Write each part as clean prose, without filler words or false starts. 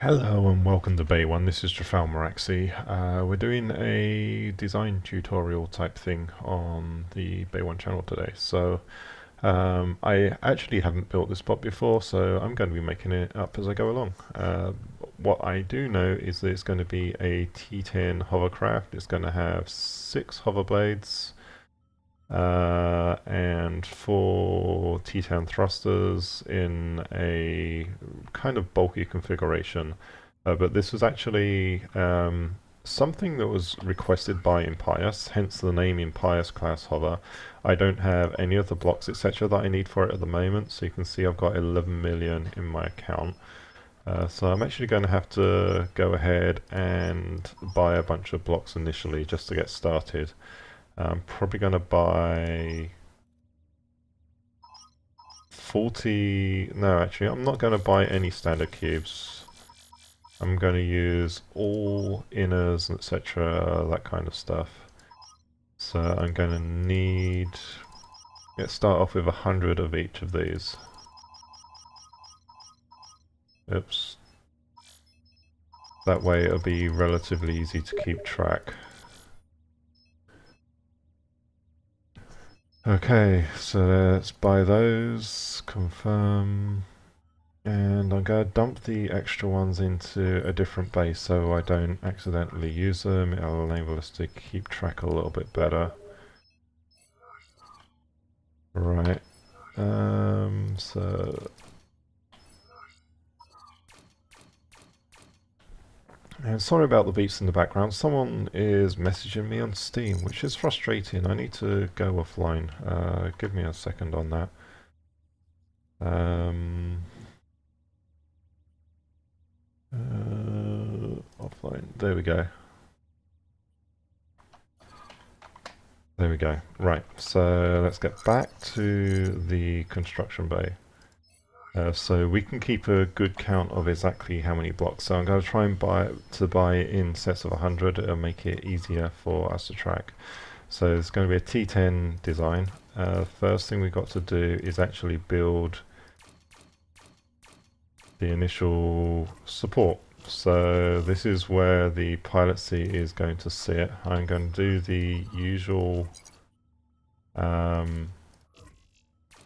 Hello and welcome to Bay One. This is Trafal Maraxi. We're doing a design tutorial type thing on the Bay One channel today. I actually haven't built this bot before, so I'm going to be making it up as I go along. What I do know is that it's going to be a T10 hovercraft. It's going to have 6 hover blades and 4 T10 thrusters in a kind of bulky configuration. But this was actually something that was requested by Impious, hence the name Impious class hover. I don't have any of the blocks etc. that I need for it at the moment, so you can see I've got 11 million in my account. So I'm actually going to have to go ahead and buy a bunch of blocks initially just to get started. I'm probably going to buy 40... No, actually, I'm not going to buy any standard cubes. I'm going to use all inners, etc., that kind of stuff. So I'm going to need... Let's start off with 100 of each of these. Oops. That way it'll be relatively easy to keep track. Okay, so let's buy those, confirm, and I'm going to dump the extra ones into a different base so I don't accidentally use them. It'll enable us to keep track a little bit better. Right, so... And sorry about the beeps in the background. Someone is messaging me on Steam, which is frustrating. I need to go offline. Give me a second on that. Offline. There we go. There we go. Right, so let's get back to the construction bay. So we can keep a good count of exactly how many blocks. So I'm going to try and buy in sets of 100. It'll make it easier for us to track. So it's going to be a T10 design. First thing we've got to do is actually build the initial support. So this is where the pilot seat is going to sit. I'm going to do the usual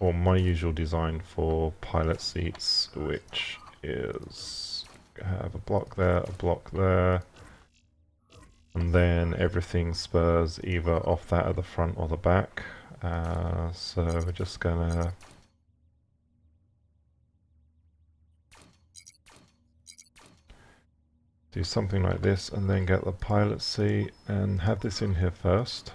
or my usual design for pilot seats, which is have a block there, and then everything spurs either off that at the front or the back. So we're just gonna do something like this and then get the pilot seat and have this in here first.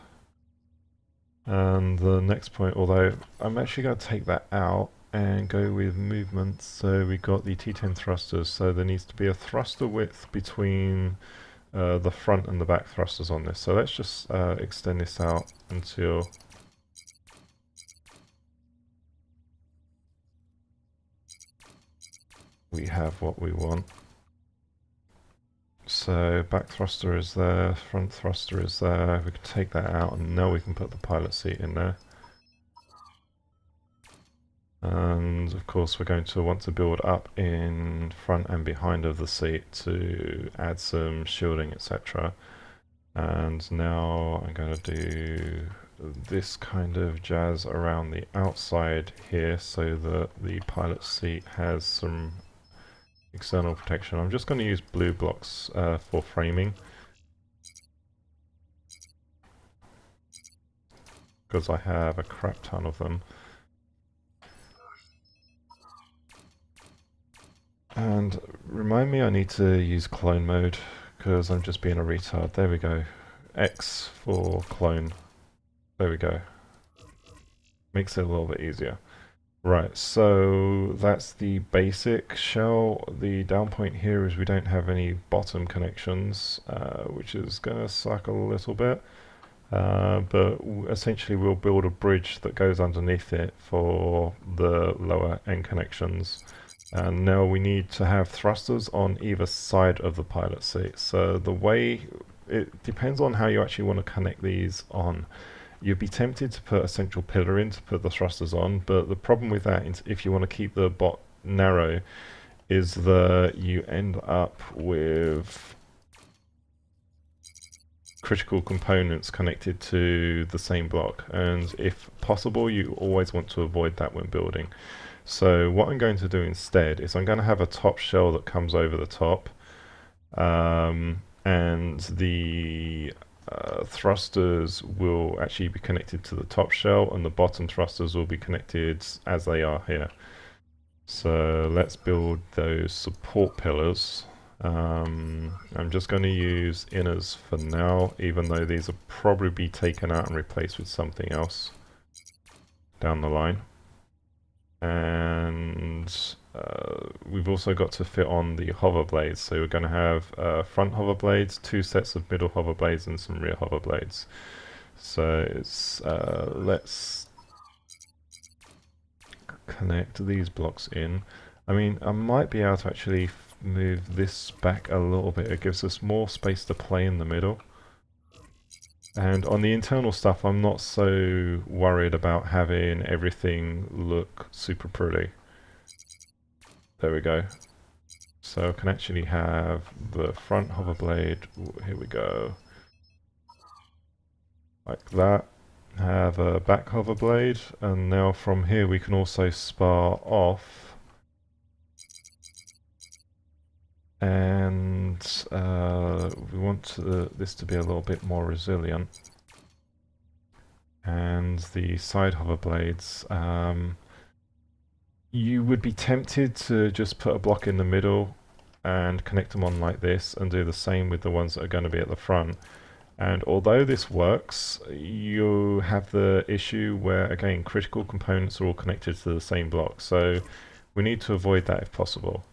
And the next point, although I'm actually going to take that out and go with movement. So we got the T10 thrusters, so there needs to be a thruster width between the front and the back thrusters on this. So let's just extend this out until we have what we want. So back thruster is there, front thruster is there. We can take that out and now we can put the pilot seat in there. And of course we're going to want to build up in front and behind of the seat to add some shielding, etc. And now I'm going to do this kind of jazz around the outside here so that the pilot seat has some external protection. I'm just going to use blue blocks for framing, because I have a crap ton of them. And remind me I need to use clone mode, because I'm just being a retard. There we go. X for clone. There we go. Makes it a little bit easier. Right, so that's the basic shell. The down point here is we don't have any bottom connections, which is going to suck a little bit. But essentially we'll build a bridge that goes underneath it for the lower end connections. And now we need to have thrusters on either side of the pilot seat. So the way, it depends on how you actually want to connect these on. You'd be tempted to put a central pillar in to put the thrusters on, but the problem with that is if you want to keep the bot narrow, is that you end up with critical components connected to the same block, and if possible you always want to avoid that when building. So what I'm going to do instead is I'm going to have a top shell that comes over the top, and the thrusters will actually be connected to the top shell, and the bottom thrusters will be connected as they are here. So let's build those support pillars. I'm just going to use inners for now, even though these will probably be taken out and replaced with something else down the line. And we've also got to fit on the hover blades, so we're going to have front hover blades, 2 sets of middle hover blades, and some rear hover blades. So let's connect these blocks in. I mean, I might be able to actually move this back a little bit. It gives us more space to play in the middle. And on the internal stuff, I'm not so worried about having everything look super pretty. There we go. So I can actually have the front hover blade, here we go, like that. Have a back hover blade, and now from here we can also spar off, and we want this to be a little bit more resilient. And the side hover blades, you would be tempted to just put a block in the middle and connect them on like this, and do the same with the ones that are going to be at the front. And although this works, you have the issue where, again, critical components are all connected to the same block. So we need to avoid that if possible.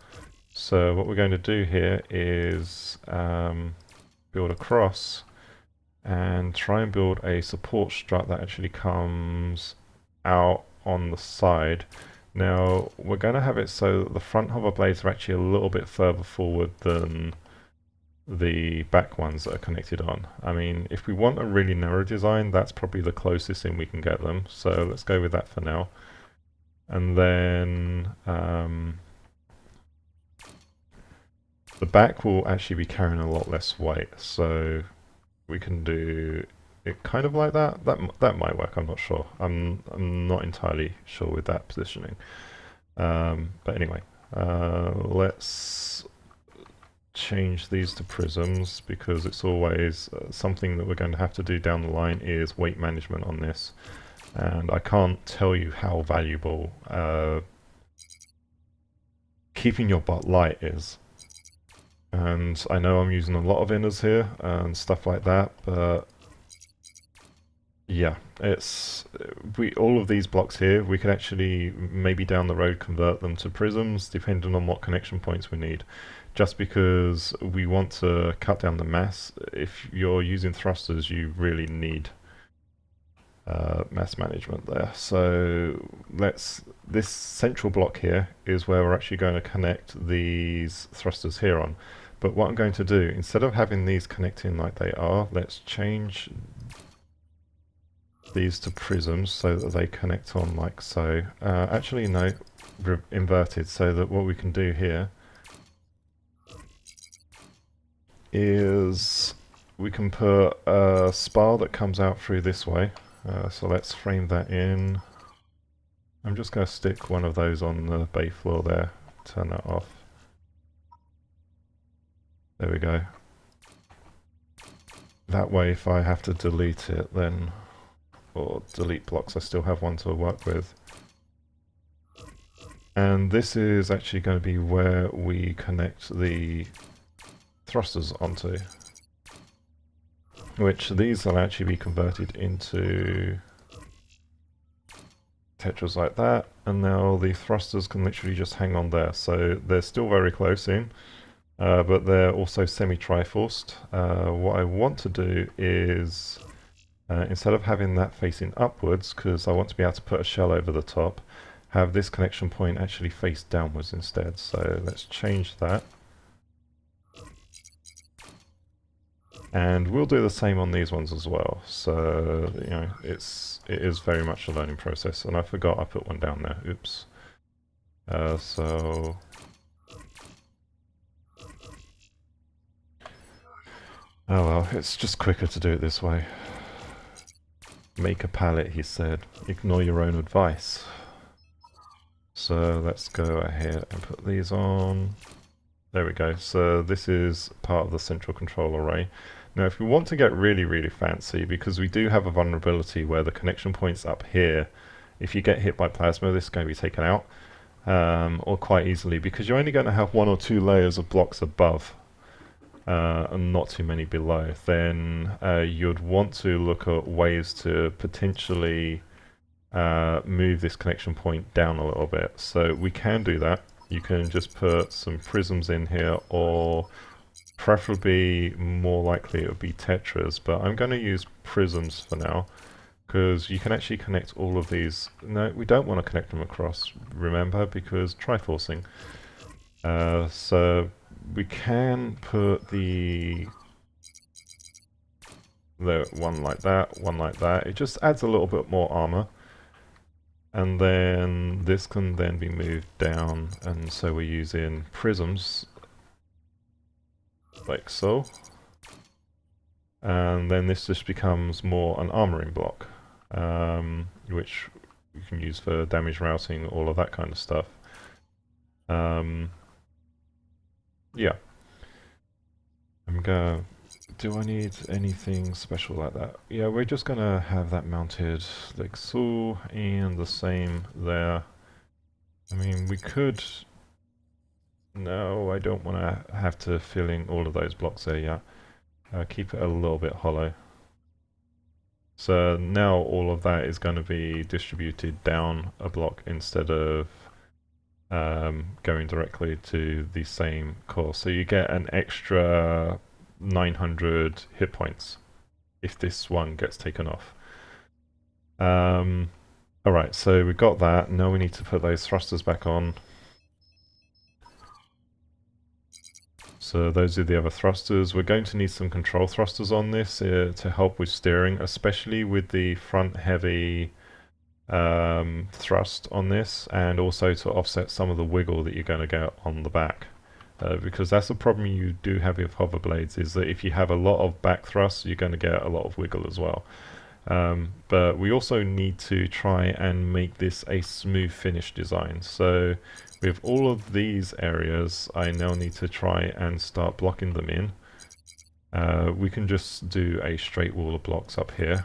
So what we're going to do here is build across and try and build a support strut that actually comes out on the side. Now we're going to have it so that the front hover blades are actually a little bit further forward than the back ones that are connected on. I mean, if we want a really narrow design, that's probably the closest in we can get them, so let's go with that for now. And then the back will actually be carrying a lot less weight, so we can do it kind of like that. That might work, I'm not sure. I'm not entirely sure with that positioning. But anyway, let's change these to prisms, because it's always something that we're going to have to do down the line is weight management on this, and I can't tell you how valuable keeping your bot light is. And I know I'm using a lot of inners here and stuff like that, but yeah, it's all of these blocks here, we could actually maybe down the road convert them to prisms depending on what connection points we need. Just because we want to cut down the mass. If you're using thrusters, you really need mass management there. So this central block here is where we're actually going to connect these thrusters here on. But what I'm going to do, instead of having these connecting like they are, let's change these to prisms so that they connect on like so. Actually no, inverted, so that what we can do here is we can put a spar that comes out through this way. So let's frame that in. I'm just going to stick one of those on the bay floor there, turn that off. There we go. That way if I have to delete it then, or delete blocks, I still have one to work with. And this is actually going to be where we connect the thrusters onto, which these will actually be converted into tetras like that, and now the thrusters can literally just hang on there. So they're still very close in, but they're also semi-triforced. What I want to do is, instead of having that facing upwards, because I want to be able to put a shell over the top, have this connection point actually face downwards instead. So let's change that. And we'll do the same on these ones as well. So, you know, it is very much a learning process. And I forgot I put one down there. Oops. So Oh well, it's just quicker to do it this way. Make a pallet, he said. Ignore your own advice. So let's go ahead and put these on. There we go. So this is part of the central control array. Now if we want to get really, really fancy, because we do have a vulnerability where the connection point's up here, if you get hit by plasma, this is going to be taken out, or quite easily, because you're only going to have 1 or 2 layers of blocks above, and not too many below. Then you'd want to look at ways to potentially move this connection point down a little bit. So we can do that. You can just put some prisms in here, or preferably, more likely it would be tetras, but I'm going to use prisms for now, because you can actually connect all of these. No, we don't want to connect them across, remember, because triforcing. So we can put the one like that, one like that. It just adds a little bit more armor. And then this can then be moved down, and so we're using prisms like so. And then this just becomes more an armoring block, which you can use for damage routing, all of that kind of stuff. Yeah. Do I need anything special like that? Yeah, we're just gonna have that mounted like so, and the same there. I mean, we could... No, I don't want to have to fill in all of those blocks there yet. Keep it a little bit hollow. So now all of that is going to be distributed down a block instead of going directly to the same core. So you get an extra 900 hit points if this one gets taken off. Alright, so we got that. Now we need to put those thrusters back on. So those are the other thrusters. We're going to need some control thrusters on this to help with steering, especially with the front heavy thrust on this, and also to offset some of the wiggle that you're going to get on the back. Because that's the problem you do have with hover blades, is that if you have a lot of back thrust, you're going to get a lot of wiggle as well. But we also need to try and make this a smooth finish design. So with all of these areas, I now need to try and start blocking them in. We can just do a straight wall of blocks up here.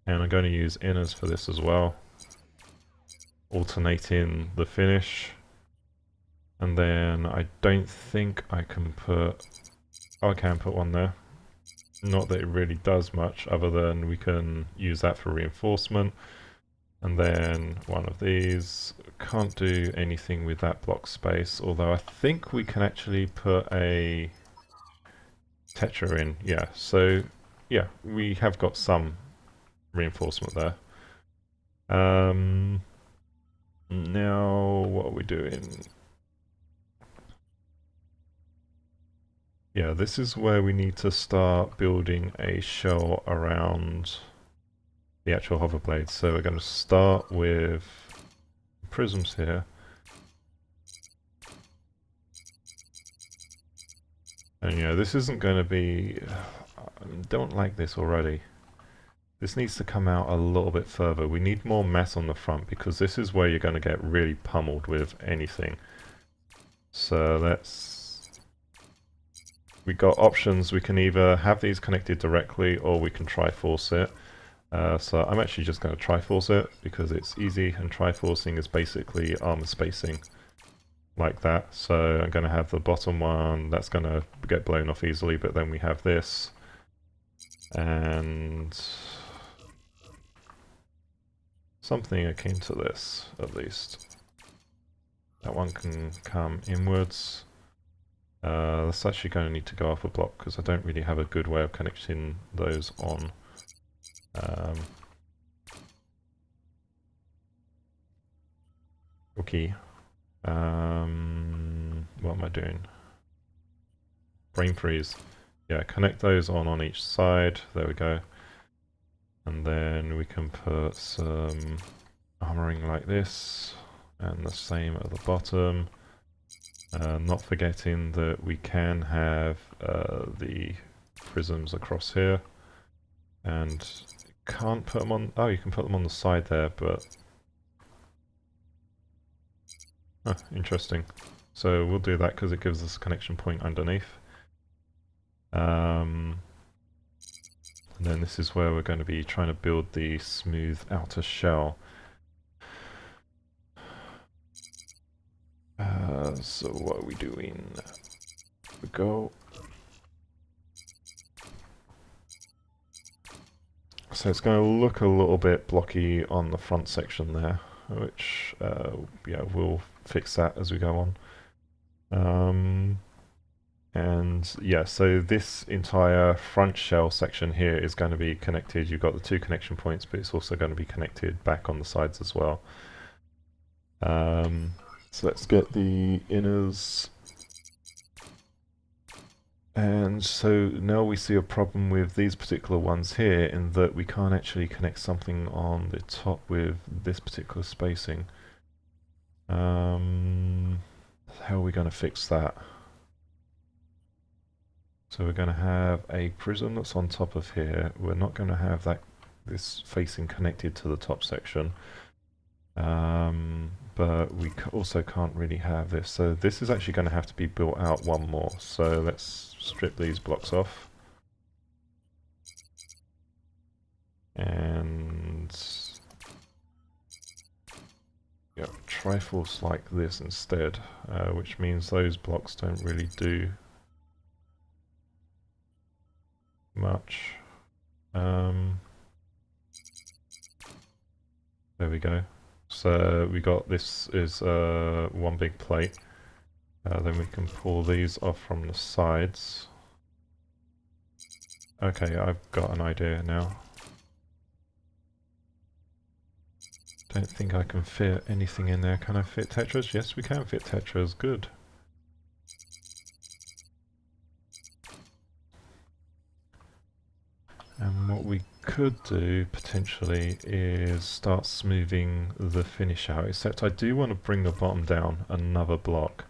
And I'm going to use inners for this as well, alternating the finish. And then I don't think I can put... Oh, I can put one there. Not that it really does much, other than we can use that for reinforcement. And then one of these. Can't do anything with that block space, although I think we can actually put a tetra in. Yeah, so yeah, we have got some reinforcement there. Now what are we doing? Yeah, this is where we need to start building a shell around the actual hover blades. So we're going to start with prisms here. And yeah, this isn't going to be... I don't like this already. This needs to come out a little bit further. We need more mass on the front, because this is where you're going to get really pummeled with anything. So let's... We got options. We can either have these connected directly, or we can triforce it. So I'm actually just going to triforce it because it's easy, and triforcing is basically armor spacing like that. So I'm going to have the bottom one that's going to get blown off easily, but then we have this, and something akin to this at least. That one can come inwards. That's actually going to need to go off a block because I don't really have a good way of connecting those on. Okay. What am I doing? Brain freeze. Yeah, connect those on each side. There we go. And then we can put some armoring like this, and the same at the bottom. Not forgetting that we can have the prisms across here, and can't put them on. Oh, you can put them on the side there, but interesting. So we'll do that because it gives us a connection point underneath. And then this is where we're going to be trying to build the smooth outer shell. So what are we doing? We go. So it's going to look a little bit blocky on the front section there, which yeah, we'll fix that as we go on. And yeah, so this entire front shell section here is going to be connected. You've got the two connection points, but it's also going to be connected back on the sides as well. So let's get the inners. And so now we see a problem with these particular ones here in that we can't actually connect something on the top with this particular spacing. How are we going to fix that? So we're going to have a prism that's on top of here. We're not going to have this facing connected to the top section. But we also can't really have this. So this is actually going to have to be built out one more. So let's strip these blocks off. And yeah, trifles like this instead, which means those blocks don't really do much. There we go. So we got this is one big plate. Then we can pull these off from the sides. Okay, I've got an idea now. Don't think I can fit anything in there. Can I fit tetras? Yes, we can fit tetras. Good. And what we could do potentially is start smoothing the finish out, except I do want to bring the bottom down another block.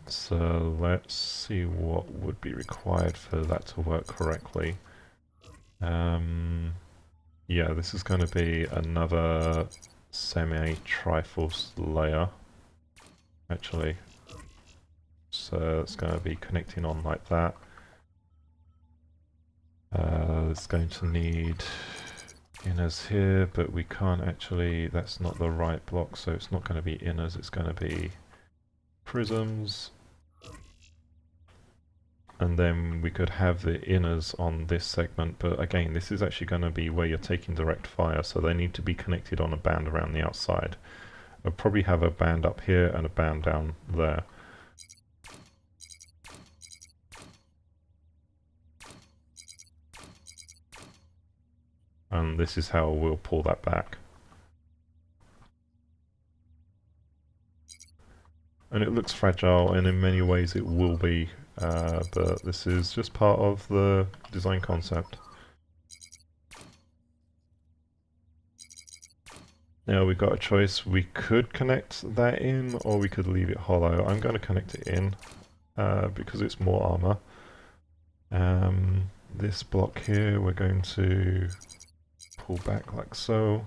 So let's see what would be required for that to work correctly. Yeah, this is going to be another semi-triforce layer, actually. So it's going to be connecting on like that. It's going to need inners here, but we can't actually, that's not the right block, so it's not going to be inners, it's going to be prisms. And then we could have the inners on this segment, but again, this is actually going to be where you're taking direct fire, so they need to be connected on a band around the outside. I'll probably have a band up here and a band down there. And this is how we'll pull that back. And it looks fragile, and in many ways it will be, but this is just part of the design concept. Now we've got a choice. We could connect that in, or we could leave it hollow. I'm going to connect it in, because it's more armor. This block here we're going to pull back like so.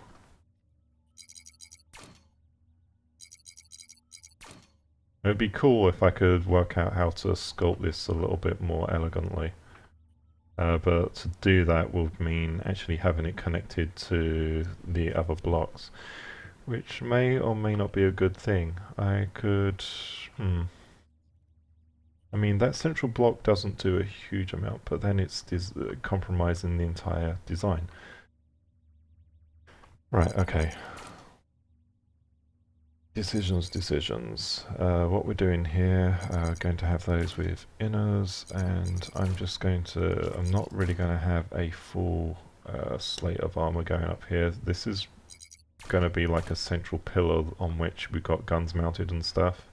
It'd be cool if I could work out how to sculpt this a little bit more elegantly. But to do that would mean actually having it connected to the other blocks, which may or may not be a good thing. I could... I mean, that central block doesn't do a huge amount, but then it's compromising the entire design. Right, okay. Decisions. What we're doing here, going to have those with inners, and I'm just going to, I'm not really going to have a full slate of armor going up here. This is going to be like a central pillar on which we've got guns mounted and stuff.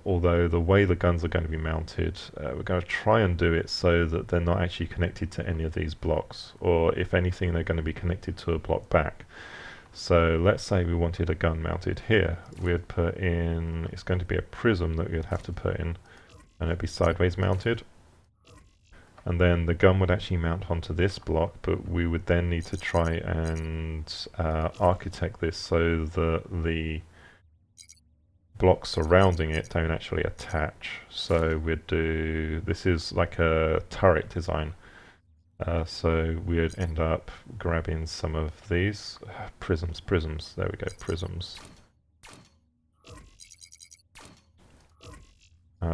Although the way the guns are going to be mounted, we're going to try and do it so that they're not actually connected to any of these blocks, or if anything they're going to be connected to a block back. So let's say we wanted a gun mounted here. We'd put in, it's going to be a prism that we'd have to put in. and it'd be sideways mounted. And then the gun would actually mount onto this block, but we would then need to try and architect this so that the blocks surrounding it don't actually attach. So we'd do, this is like a turret design. So we'd end up grabbing some of these prisms, there we go, prisms.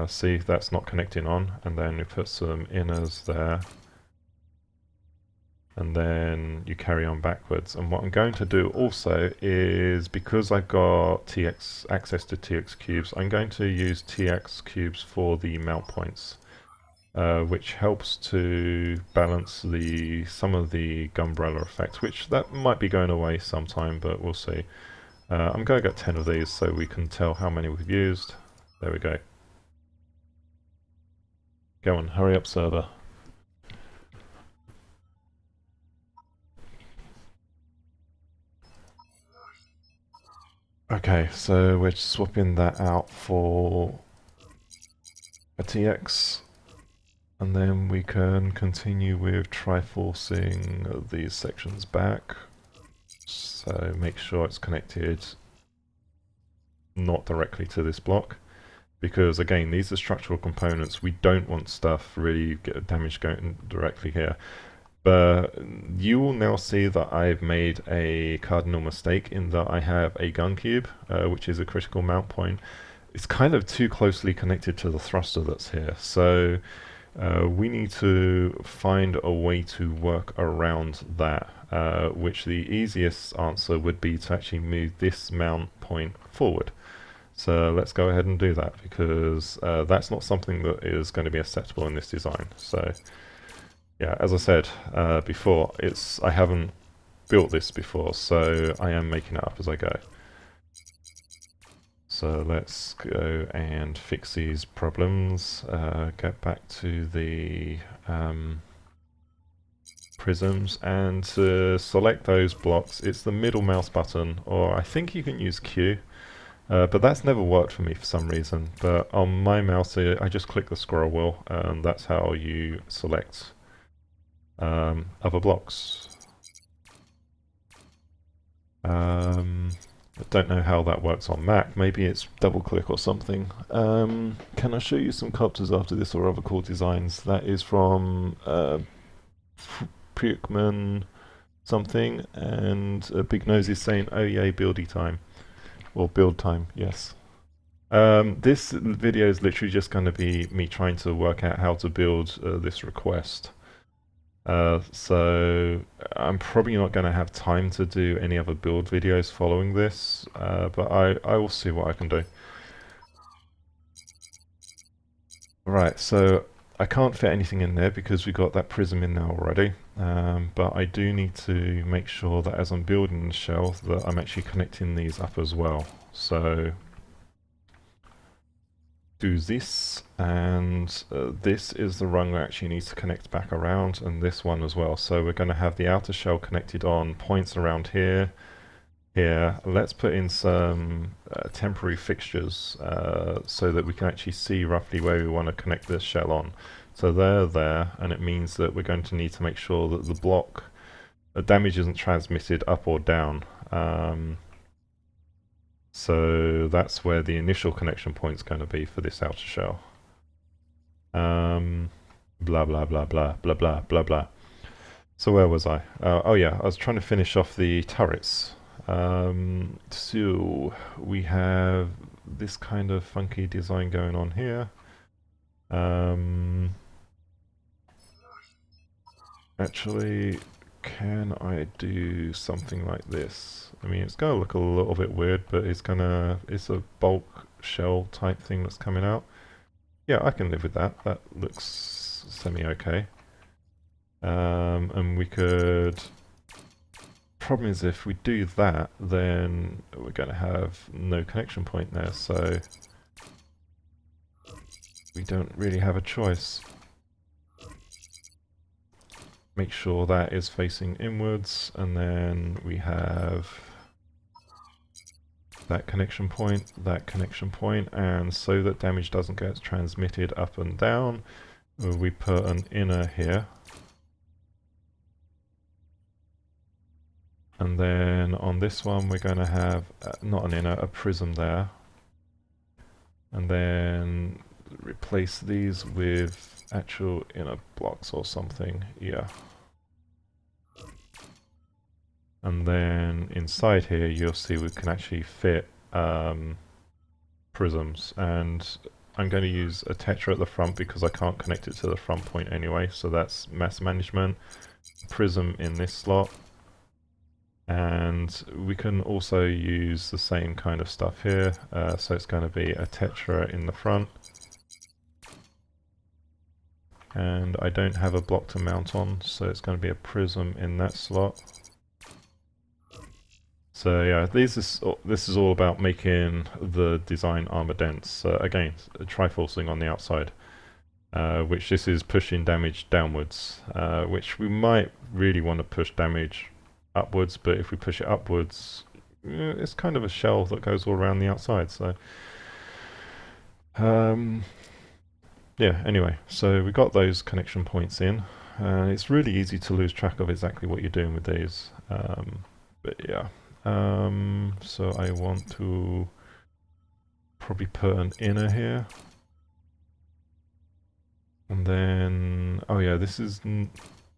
See, that's not connecting on, and then we put some inners there. And then you carry on backwards. And what I'm going to do also is, because I've got access to TX cubes, I'm going to use TX cubes for the mount points, which helps to balance some of the Gumbrella effects, which that might be going away sometime, but we'll see. I'm going to get 10 of these so we can tell how many we've used. There we go. Go on, hurry up, server. Okay, so we're swapping that out for a TX, and then we can continue with triforcing these sections back. So make sure it's connected not directly to this block, because again, these are structural components. We don't want stuff really get damage going directly here. But you will now see that I've made a cardinal mistake in that I have a gun cube, which is a critical mount point. It's kind of too closely connected to the thruster that's here, so we need to find a way to work around that, which the easiest answer would be to actually move this mount point forward. So let's go ahead and do that, because that's not something that is going to be acceptable in this design. So yeah, as I said before, I haven't built this before, so I am making it up as I go. So let's go and fix these problems, get back to the prisms, and to select those blocks, it's the middle mouse button, or I think you can use Q, but that's never worked for me for some reason. But on my mouse, I just click the scroll wheel, and that's how you select other blocks. I don't know how that works on Mac. Maybe it's double click or something. Can I show you some copters after this or other cool designs? That is from Pukman something, and Big Nose is saying, oh yay, buildy time. Or build time, yes. This video is literally just going to be me trying to work out how to build this request. So I'm probably not going to have time to do any other build videos following this, but I will see what I can do. Right, so I can't fit anything in there because we got that prism in there already, but I do need to make sure that as I'm building the shell that I'm actually connecting these up as well. So do this, and this is the rung that actually needs to connect back around, and this one as well. So we're going to have the outer shell connected on points around here, here. Let's put in some temporary fixtures so that we can actually see roughly where we want to connect this shell on. So they're there, and it means that we're going to need to make sure that the block damage isn't transmitted up or down. So that's where the initial connection point is going to be for this outer shell. Blah blah blah blah blah blah blah blah. So where was I? Oh yeah, I was trying to finish off the turrets. So we have this kind of funky design going on here. Actually, can I do something like this? I mean, it's going to look a little bit weird, but it's a bulk shell type thing that's coming out. Yeah, I can live with that. That looks semi-okay. And we could... Problem is, if we do that, then we're going to have no connection point there, so we don't really have a choice. Make sure that is facing inwards, and then we have that connection point, and so that damage doesn't get transmitted up and down, we put an inner here. And then on this one we're going to have, not an inner, a prism there. And then replace these with actual inner blocks or something, yeah. And then inside here you'll see we can actually fit prisms, and I'm going to use a tetra at the front because I can't connect it to the front point anyway, so that's mass management. Prism in this slot, and we can also use the same kind of stuff here, so it's going to be a tetra in the front. And I don't have a block to mount on, so it's going to be a prism in that slot. So yeah, this is all about making the design armor dense. Again, triforcing on the outside, which this is pushing damage downwards, which we might really want to push damage upwards, but if we push it upwards, it's kind of a shell that goes all around the outside. So yeah, anyway, so we got those connection points in. It's really easy to lose track of exactly what you're doing with these, but yeah. So I want to probably put an inner here, and then, oh yeah, this is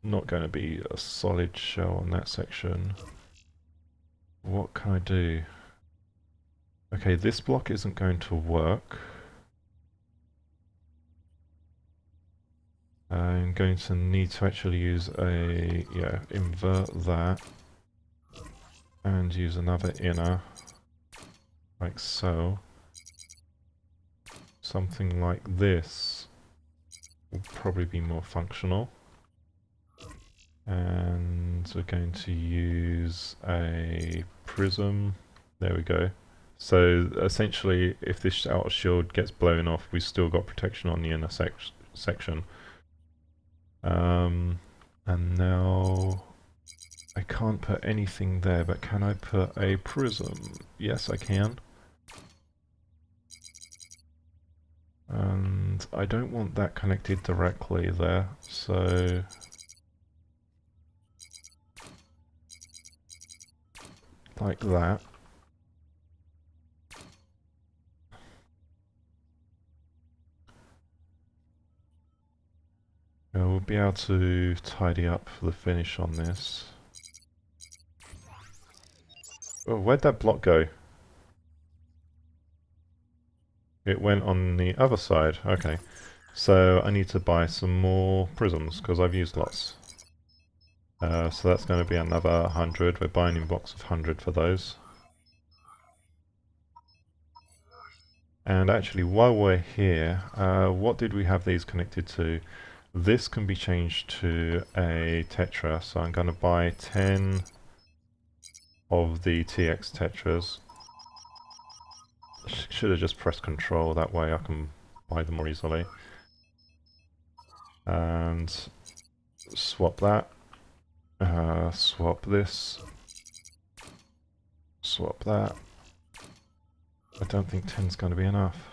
not going to be a solid shell on that section. What can I do? Okay, this block isn't going to work. I'm going to need to actually use a, yeah, invert that. And use another inner, like so. Something like this will probably be more functional. And we're going to use a prism. There we go. So essentially, if this outer shield gets blown off, we've still got protection on the inner section. And now I can't put anything there, but can I put a prism? Yes, I can. And I don't want that connected directly there, so like that. We'll be able to tidy up the finish on this. Oh, where'd that block go? It went on the other side, okay. So I need to buy some more prisms, because I've used lots. So that's going to be another 100, we're buying in blocks of 100 for those. And actually, while we're here, what did we have these connected to? This can be changed to a tetra, so I'm going to buy 10 of the TX tetras. Should have just pressed control, that way I can buy them more easily. And swap that. Swap this. Swap that. I don't think 10's going to be enough.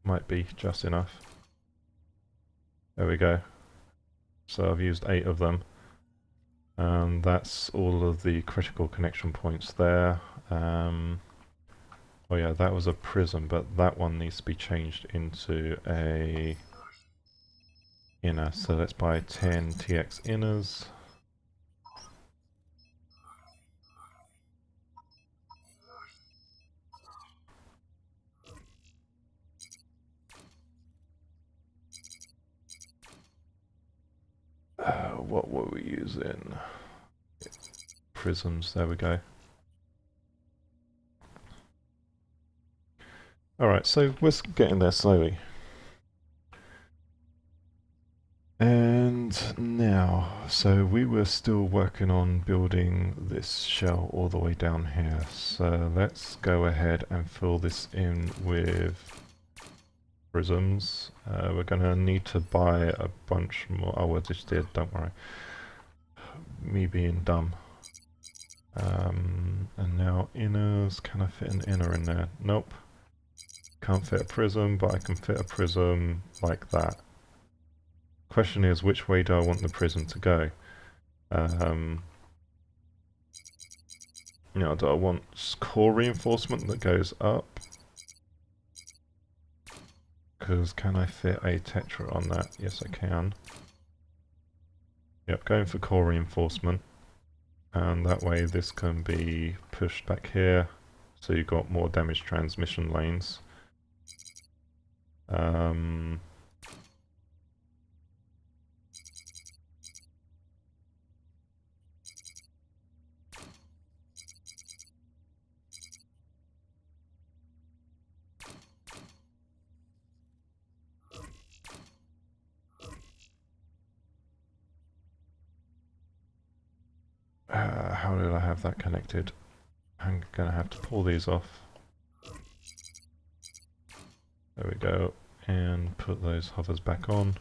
Might be just enough. There we go. So I've used 8 of them. And that's all of the critical connection points there. Oh yeah, that was a prism, but that one needs to be changed into a inner. So let's buy 10 TX inners. What were we using? Prisms, there we go. Alright, so we're getting there slowly. And now, so we were still working on building this shell all the way down here. So let's go ahead and fill this in with prisms. We're going to need to buy a bunch more. Oh, I just did, don't worry. Me being dumb. And now inners, can I fit an inner in there? Nope. Can't fit a prism, but I can fit a prism like that. Question is, which way do I want the prism to go? You know, do I want core reinforcement that goes up? Because can I fit a tetra on that? Yes, I can. Yep, going for core reinforcement. And that way this can be pushed back here, so you've got more damage transmission lanes. How did I have that connected? I'm gonna have to pull these off. There we go, and put those hovers back on.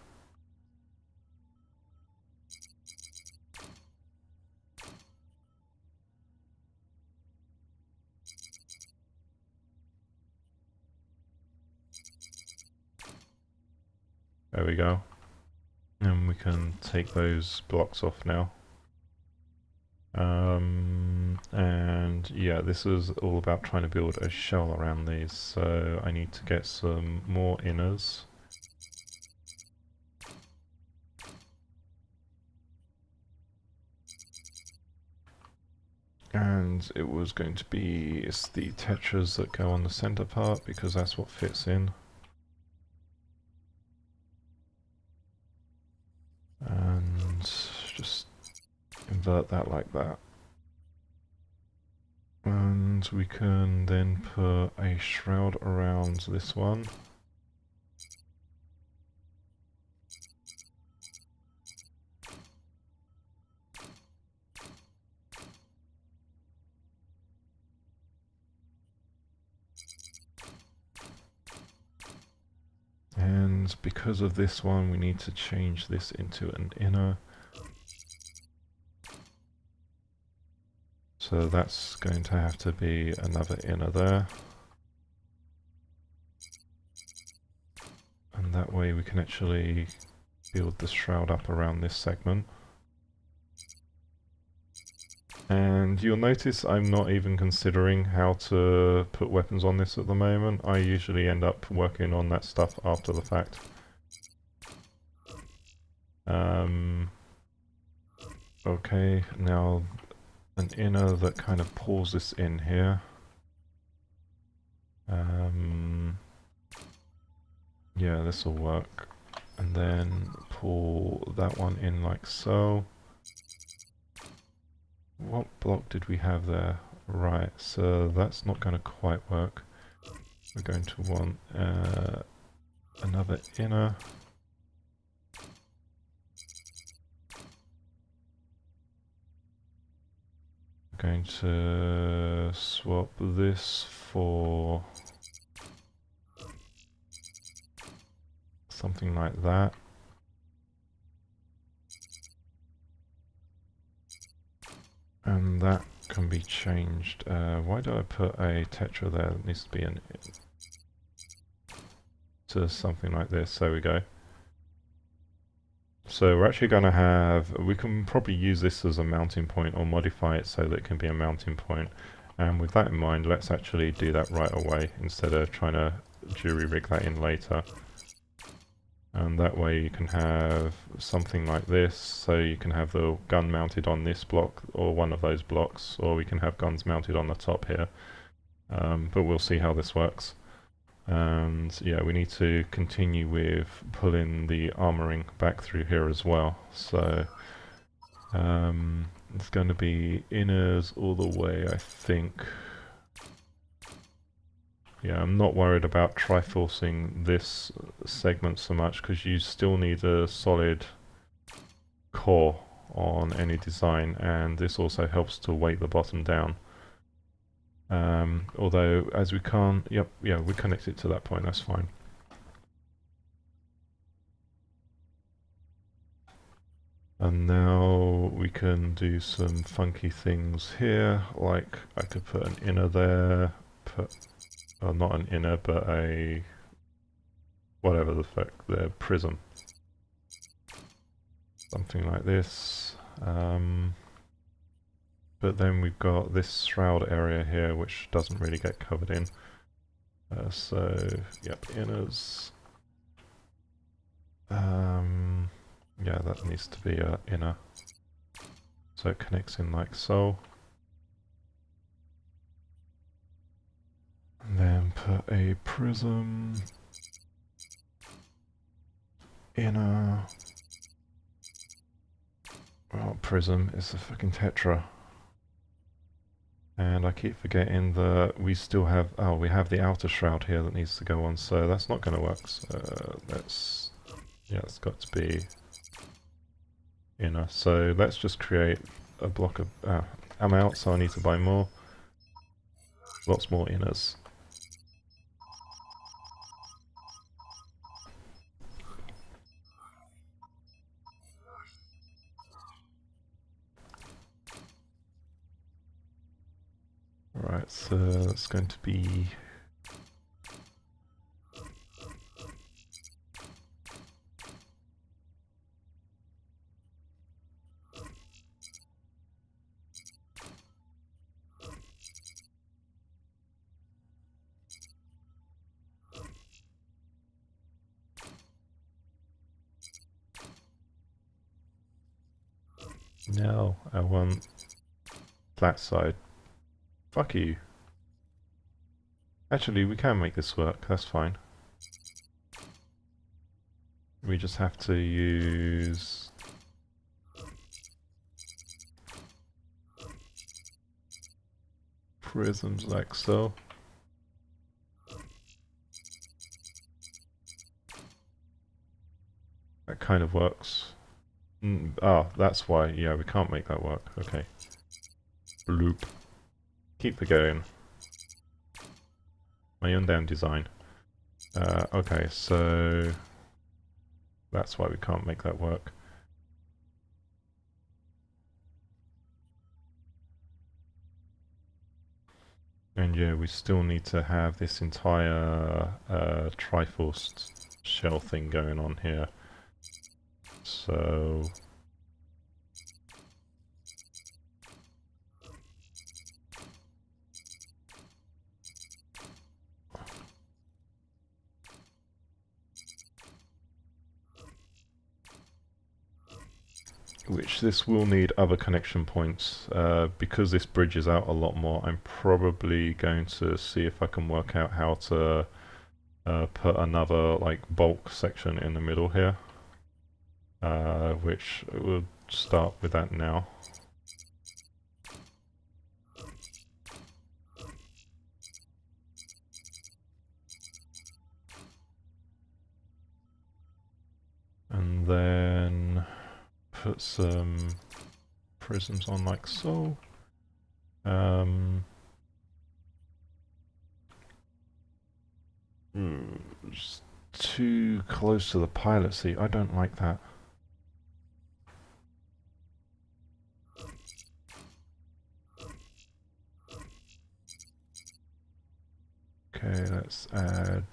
There we go. And we can take those blocks off now. And yeah, this is all about trying to build a shell around these, so I need to get some more inners. And it was going to be the tetras that go on the center part, because that's what fits in. And just invert that like that. And we can then put a shroud around this one. And because of this one, we need to change this into an inner. So that's going to have to be another inner there. And that way we can actually build the shroud up around this segment. And you'll notice I'm not even considering how to put weapons on this at the moment. I usually end up working on that stuff after the fact. Okay, now an inner that kind of pulls this in here. Yeah, this will work. And then pull that one in like so. What block did we have there? Right, so that's not going to quite work. We're going to want another inner. We're going to swap this for something like that. And that can be changed. Why do I put a tetra there? It needs to be an to something like this. There we go. So we're actually going to have, we can probably use this as a mounting point or modify it so that it can be a mounting point. And with that in mind, let's actually do that right away instead of trying to jury rig that in later. And that way you can have something like this, so you can have the gun mounted on this block or one of those blocks, or we can have guns mounted on the top here. But we'll see how this works. And yeah, we need to continue with pulling the armoring back through here as well. So it's going to be inners all the way, I think. Yeah, I'm not worried about triforcing this segment so much, because you still need a solid core on any design, and this also helps to weight the bottom down. Although, as we can't, yeah, we connect it to that point, that's fine. And now we can do some funky things here, like I could put an inner there, well, not an inner, but a whatever the fuck, the prism. Something like this. But then we've got this shroud area here, which doesn't really get covered in. So, yep, inners. Yeah, that needs to be a inner. So it connects in like so. And then put a prism. Inner. Well, prism is a fucking tetra. And I keep forgetting that we still have, oh, we have the outer shroud here that needs to go on, so that's not going to work. So let's, yeah, it's got to be inner. So let's just create a block of, I'm out, so I need to buy more. Lots more inners. Right, so it's going to be no, I want flat side. Fuck you. Actually, we can make this work, that's fine. We just have to use prisms like so. That kind of works. That's why, yeah, we can't make that work. Okay. Bloop. Keep forgetting. My own damn design. Okay, so that's why we can't make that work. And yeah, we still need to have this entire Triforce shell thing going on here. So which this will need other connection points. Because this bridges out a lot more, I'm probably going to see if I can work out how to put another like bulk section in the middle here. Which we'll start with that now. And then put some prisms on like so. Just too close to the pilot seat. I don't like that. Okay, let's add.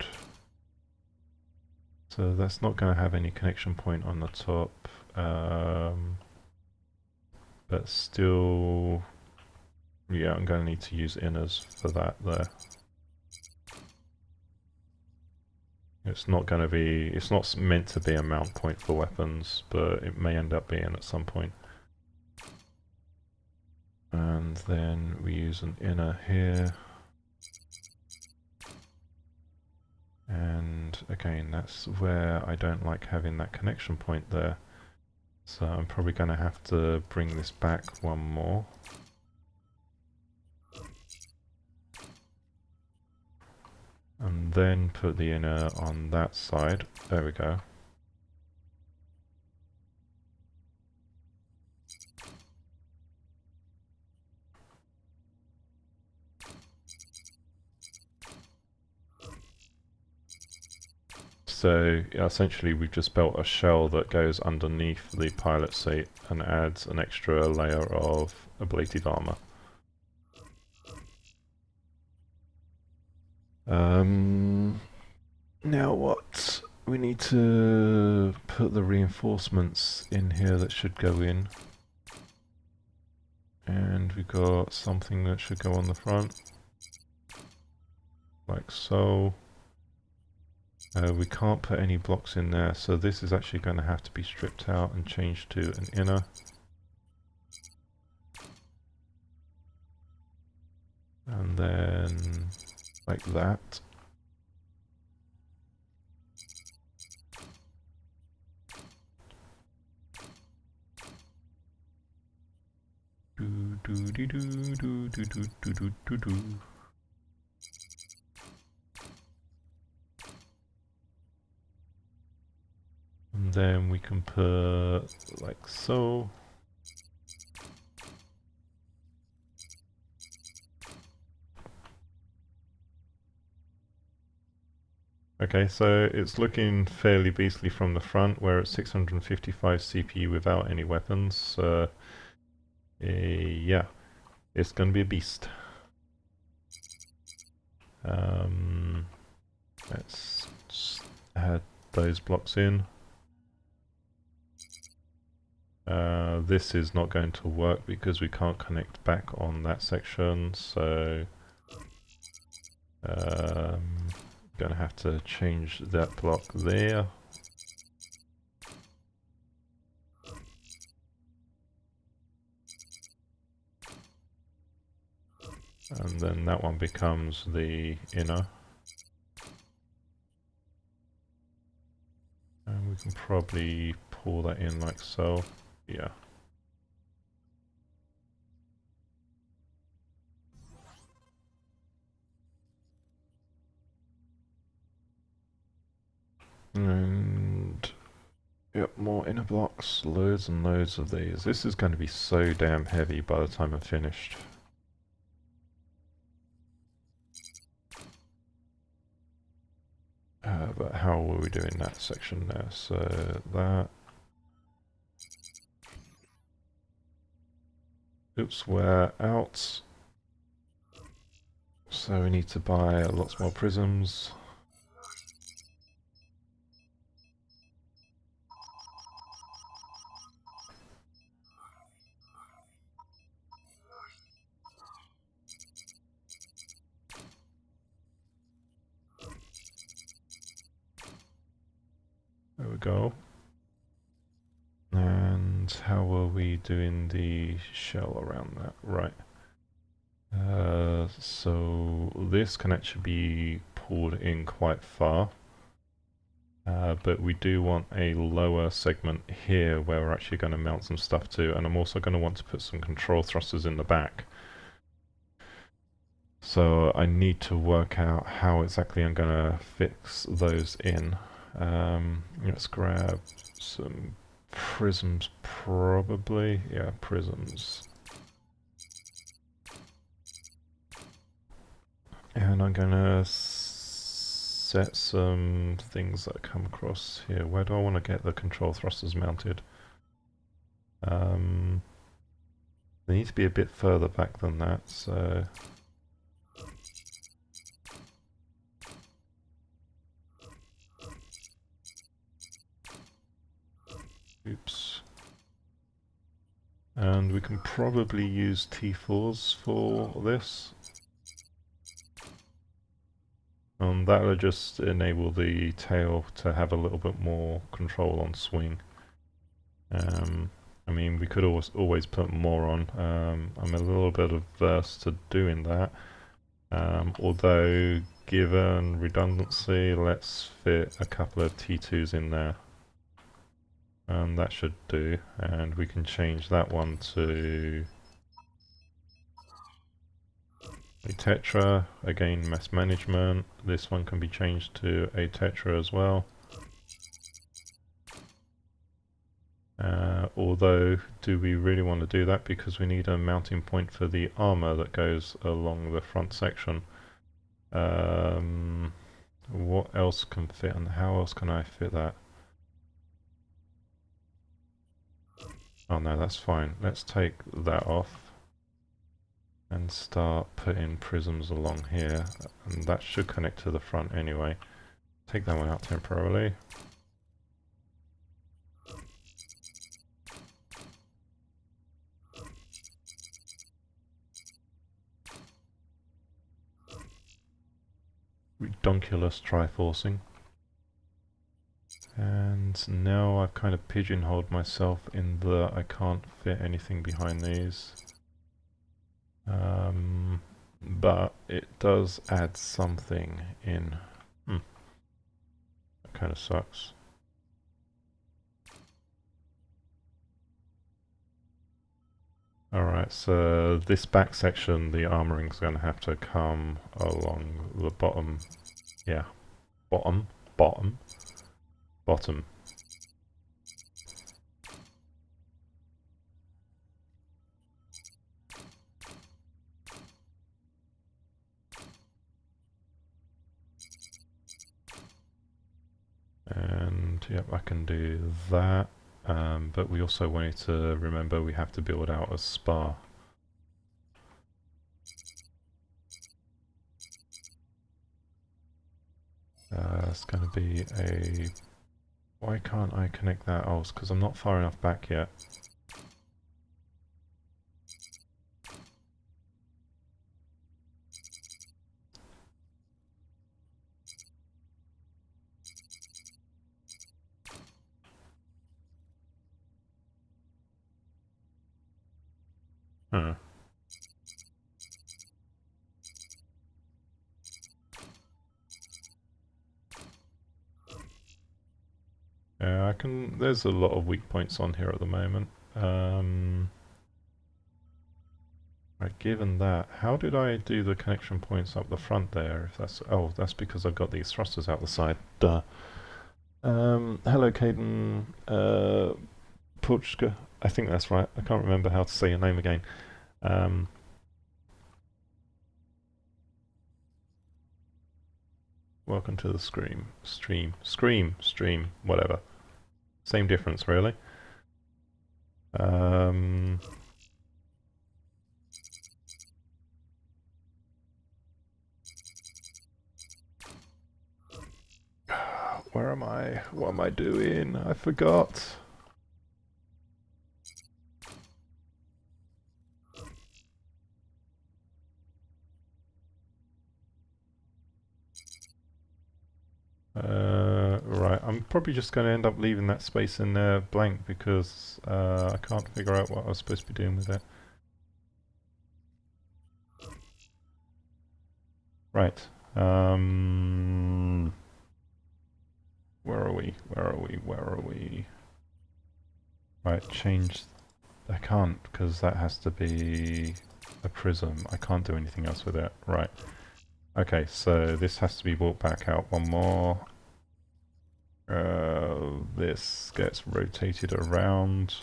So that's not going to have any connection point on the top. But still, yeah, I'm going to need to use inners for that there. It's not going to be, it's not meant to be a mount point for weapons, but it may end up being at some point. And then we use an inner here. And again, that's where I don't like having that connection point there. So I'm probably going to have to bring this back one more. And then put the inner on that side. There we go. So essentially we've just built a shell that goes underneath the pilot seat and adds an extra layer of ablative armor. Now what? We need to put the reinforcements in here that should go in. And we've got something that should go on the front. Like so. We can't put any blocks in there, so this is actually going to have to be stripped out and changed to an inner. And then like that. Do do do do do do do do do do. And then we can put like so. Okay, so it's looking fairly beastly from the front. We're at 655 CPU without any weapons. Yeah, it's gonna be a beast. Let's just add those blocks in. This is not going to work because we can't connect back on that section, so gonna have to change that block there. And then that one becomes the inner. And we can probably pull that in like so. Yeah. And yep, more inner blocks, loads and loads of these. This is going to be so damn heavy by the time I'm finished. But how will we do in that section there? So that. Oops, we're out. So we need to buy lots more prisms. There we go. And how are we doing the shell around that? Right. So this can actually be pulled in quite far. But we do want a lower segment here where we're actually going to mount some stuff to, and I'm also going to want to put some control thrusters in the back. So I need to work out how exactly I'm going to fix those in. Let's grab some prisms probably. Yeah, prisms. And I'm going to set some things that come across here. Where do I want to get the control thrusters mounted? They need to be a bit further back than that, so... Oops. And we can probably use T4s for this. And that'll just enable the tail to have a little bit more control on swing. I mean, we could always put more on. I'm a little bit averse to doing that. Although, given redundancy, let's fit a couple of T2s in there. And that should do. And we can change that one to a tetra. Again, mass management. This one can be changed to a tetra as well. Although, do we really want to do that? Because we need a mounting point for the armor that goes along the front section. What else can fit and how else can I fit that? Oh no, that's fine. Let's take that off and start putting prisms along here, and that should connect to the front anyway. Take that one out temporarily. Redonkulous triforcing. And now I've kind of pigeonholed myself in that I can't fit anything behind these. But it does add something in. That kind of sucks. Alright, so this back section, the armoring's going to have to come along the bottom. Yeah, bottom. And yep, I can do that. But we also wanted to remember we have to build out a spa. It's going to be a... Why can't I connect that? Oh, it's because I'm not far enough back yet. Huh. Yeah, I can... There's a lot of weak points on here at the moment. Right, given that, how did I do the connection points up the front there? If that's... Oh, that's because I've got these thrusters out the side. Duh. Hello, Caden. Puchka. I think that's right. I can't remember how to say your name again. Welcome to the stream, whatever. Same difference, really. Where am I? What am I doing? I forgot. Right, I'm probably just going to end up leaving that space in there blank because I can't figure out what I was supposed to be doing with it. Right. Where are we? Right, change... I can't, because that has to be a prism. I can't do anything else with it. Right. Okay, so this has to be brought back out one more. This gets rotated around.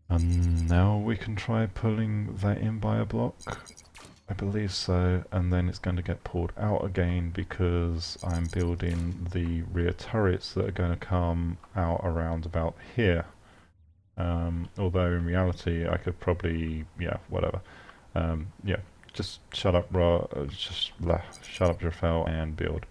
And now we can try pulling that in by a block. I believe so, and then it's going to get pulled out again because I'm building the rear turrets that are going to come out around about here. Although in reality I could probably, yeah, whatever. Yeah, just shut up, shut up, Jafel, and build.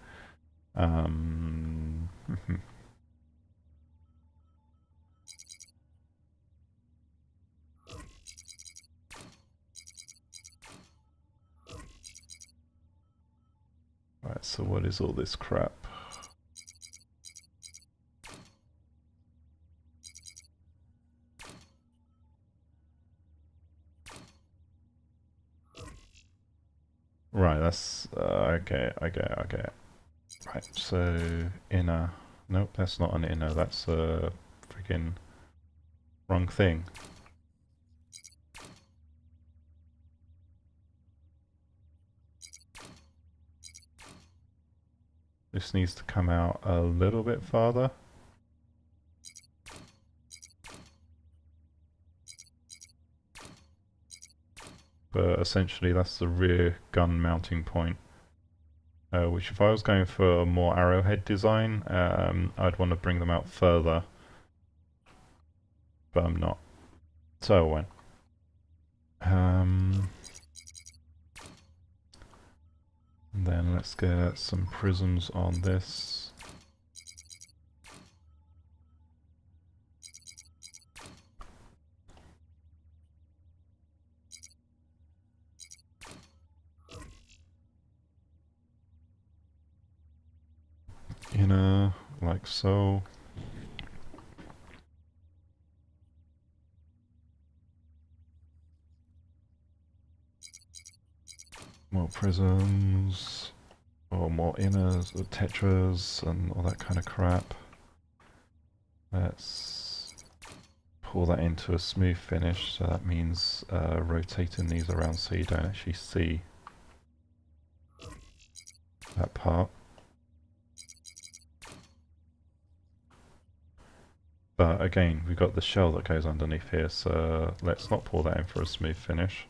Right, so what is all this crap? Right, that's okay, I get it. Right, so inner. Nope, that's not an inner, that's a freaking wrong thing. This needs to come out a little bit farther. but essentially that's the rear gun mounting point. Which if I was going for a more arrowhead design, I'd want to bring them out further, but I'm not. So I went. Then let's get some prisms on this. Inner, like so. More prisms, or more inners, or tetras, and all that kind of crap. Let's pull that into a smooth finish, so that means rotating these around so you don't actually see that part. But again, we've got the shell that goes underneath here, so let's not pull that in for a smooth finish.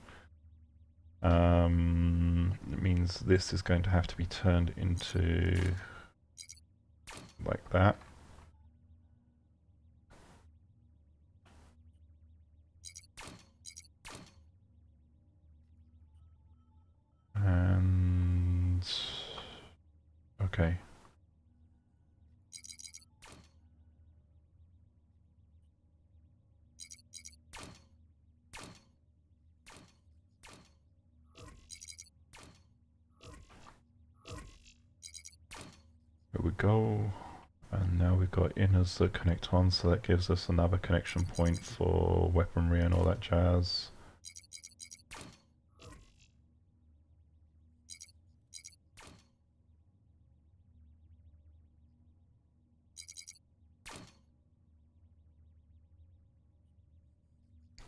It means this is going to have to be turned into like that. And okay. There we go. And now we've got inners that connect on, so that gives us another connection point for weaponry and all that jazz.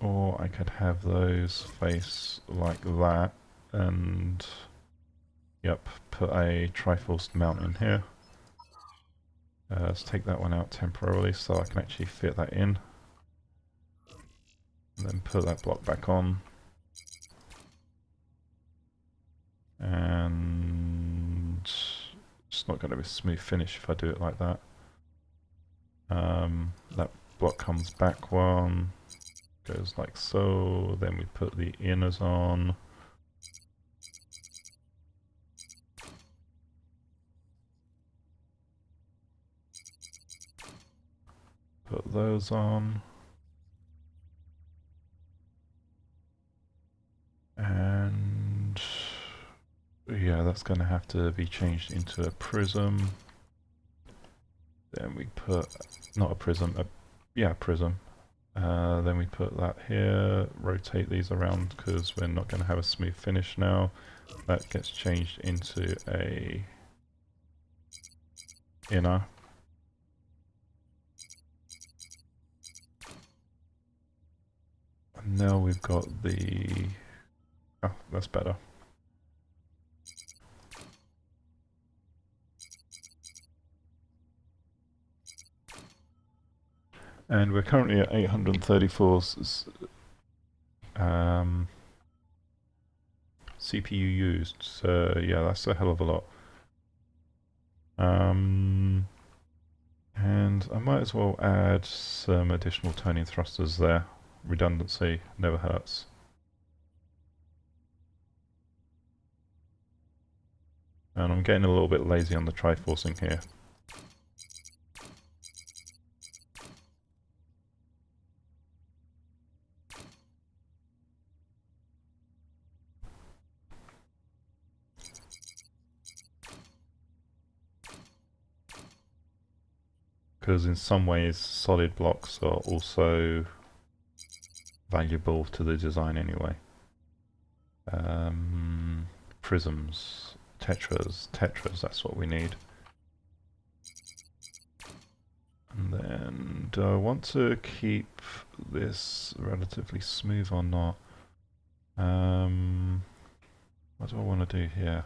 Or I could have those face like that and, yep, put a Triforce mount in here. Let's take that one out temporarily so I can actually fit that in. And then put that block back on. And it's not going to be a smooth finish if I do it like that. That block comes back one, goes like so, then we put the inners on. Put those on. And yeah, that's going to have to be changed into a prism. Then we put, not a prism, prism. Then we put that here, rotate these around because we're not going to have a smooth finish now. That gets changed into a inner. And now we've got the, oh, that's better. And we're currently at 834 CPU used, so yeah, that's a hell of a lot. And I might as well add some additional toning thrusters there. Redundancy never hurts. And I'm getting a little bit lazy on the triforcing here. Because in some ways solid blocks are also valuable to the design anyway. Prisms, tetras, that's what we need. And then, do I want to keep this relatively smooth or not? What do I want to do here?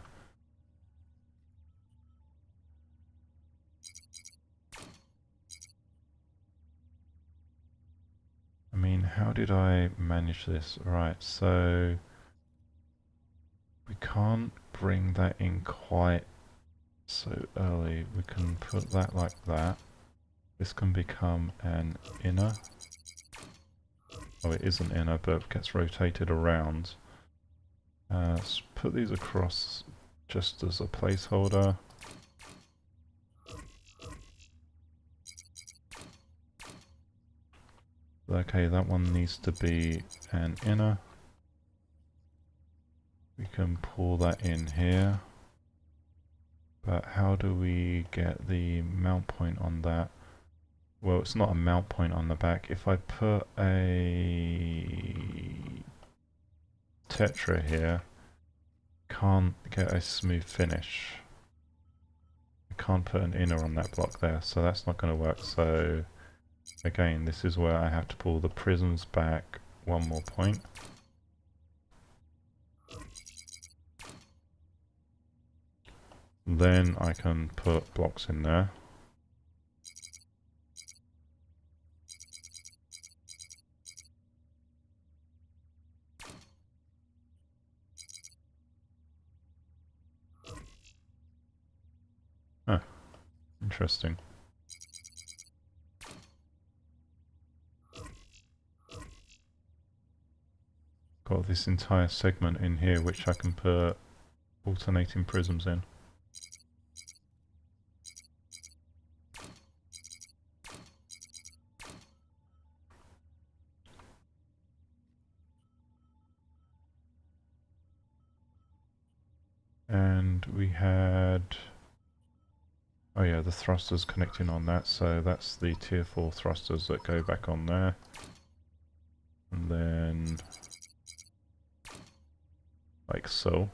I mean, how did I manage this? Right, so can't bring that in quite so early. We can put that like that. This can become an inner. Oh, it is an inner, but gets rotated around. Let's put these across just as a placeholder. Okay, that one needs to be an inner. We can pull that in here. But how do we get the mount point on that? Well, it's not a mount point on the back. If I put a tetra here, can't get a smooth finish. I can't put an inner on that block there, so that's not going to work. So again, this is where I have to pull the prisms back one more point. Then I can put blocks in there. Ah, interesting. Got this entire segment in here which I can put alternating prisms in. And we had, oh yeah, the thrusters connecting on that, so that's the tier 4 thrusters that go back on there. And then, like so.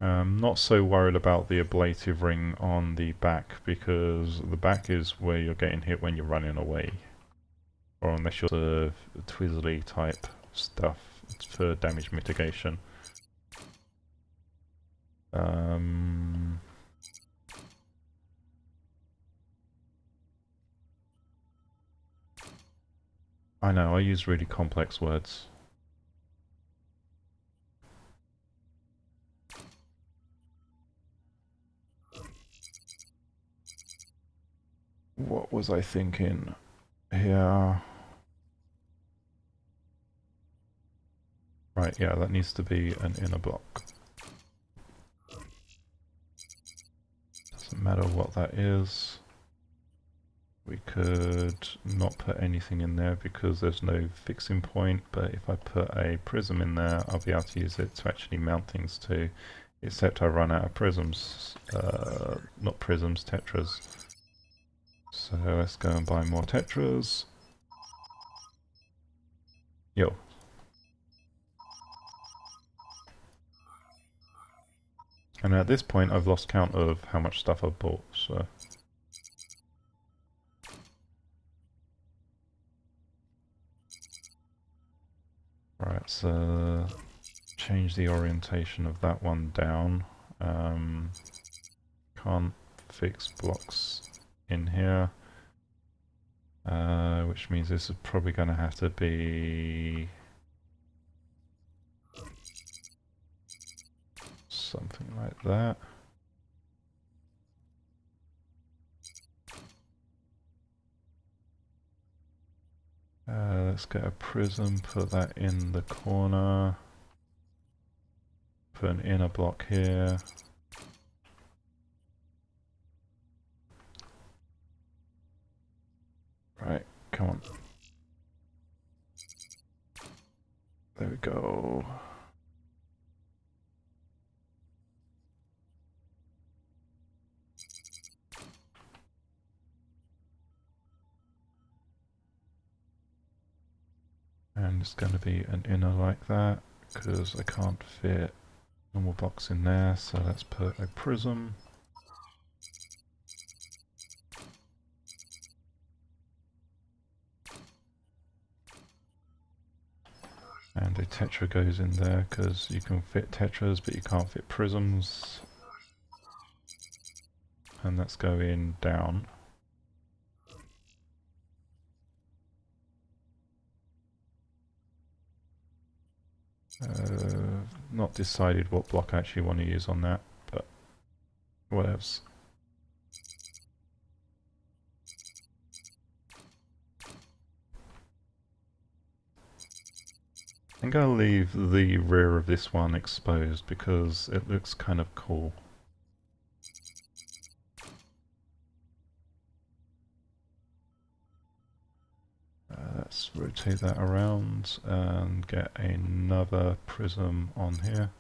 I'm not so worried about the ablative ring on the back, because the back is where you're getting hit when you're running away. Or unless you're sort of Twizzly type stuff for damage mitigation. I know, I use really complex words. What was I thinking here? Right, yeah, that needs to be an inner block. Doesn't matter what that is. We could not put anything in there because there's no fixing point, but if I put a prism in there, I'll be able to use it to actually mount things to, except I run out of prisms. Not prisms, tetras. So let's go and buy more tetras. Yo. And at this point I've lost count of how much stuff I've bought, so... Right, so... change the orientation of that one down. Can't fix blocks in here. Which means this is probably going to have to be... something like that. Let's get a prism, put that in the corner. Put an inner block here. Right, come on. There we go. And it's going to be an inner like that, because I can't fit normal blocks in there, so let's put a prism. And a tetra goes in there, because you can fit tetras, but you can't fit prisms. and that's going down. Not decided what block I actually want to use on that, but whatevs. I'm going to leave the rear of this one exposed because it looks kind of cool. Let's rotate that around and get another prism on here.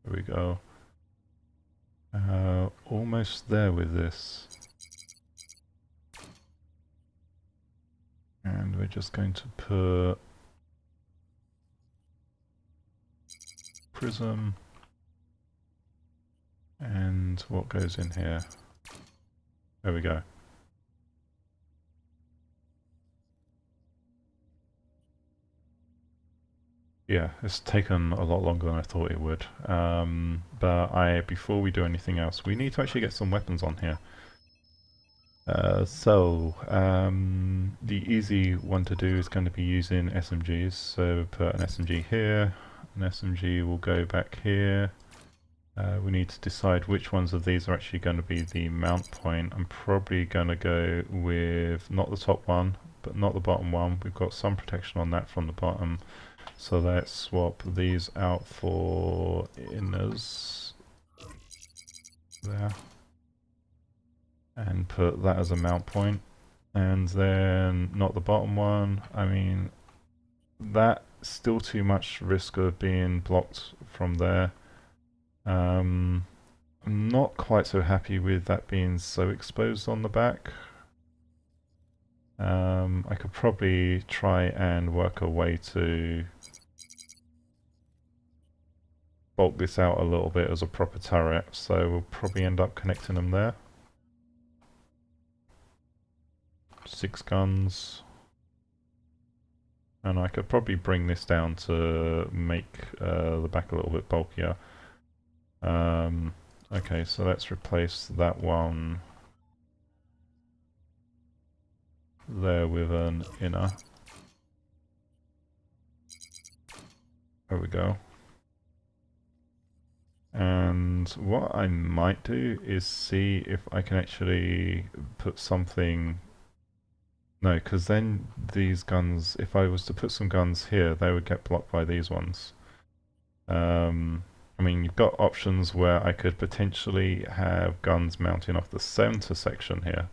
There we go. Almost there with this. And we're just going to put prism and what goes in here. There we go. Yeah, it's taken a lot longer than I thought it would. But before we do anything else, we need to actually get some weapons on here. The easy one to do is going to be using SMGs. So put an SMG here, an SMG will go back here. We need to decide which ones of these are actually going to be the mount point. I'm probably going to go with not the top one, but not the bottom one. We've got some protection on that from the bottom. So let's swap these out for inners there and put that as a mount point. And then not the bottom one. I mean, that's still too much risk of being blocked from there. I'm not quite so happy with that being so exposed on the back. I could probably try and work a way to bulk this out a little bit as a proper turret, so we'll probably end up connecting them there. 6 guns. And I could probably bring this down to make the back a little bit bulkier. Okay, so let's replace that one there with an inner. There we go. And what I might do is see if I can actually put something... No, because then these guns, if I was to put some guns here, they would get blocked by these ones. I mean, you've got options where I could potentially have guns mounting off the center section here.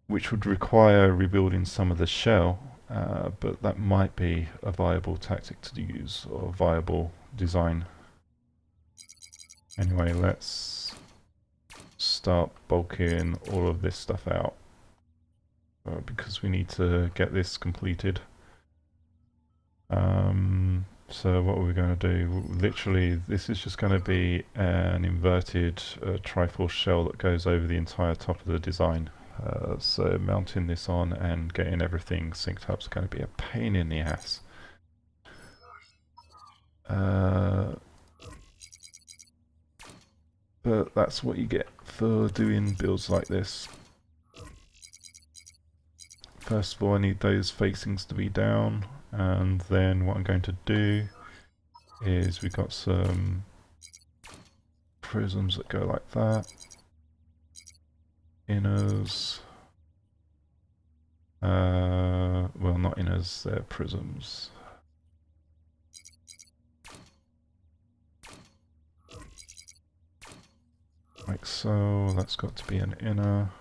Which would require rebuilding some of the shell, but that might be a viable tactic to use, or a viable design. Anyway, let's start bulking all of this stuff out, because we need to get this completed. So what we're going to do, literally this is just going to be an inverted Triforce shell that goes over the entire top of the design. So mounting this on and getting everything synced up is going to be a pain in the ass. But that's what you get for doing builds like this. First of all, I need those facings to be down, and then what I'm going to do is we've got some prisms that go like that. Inners. Well, not inners, they're prisms. Like so, that's got to be an inner.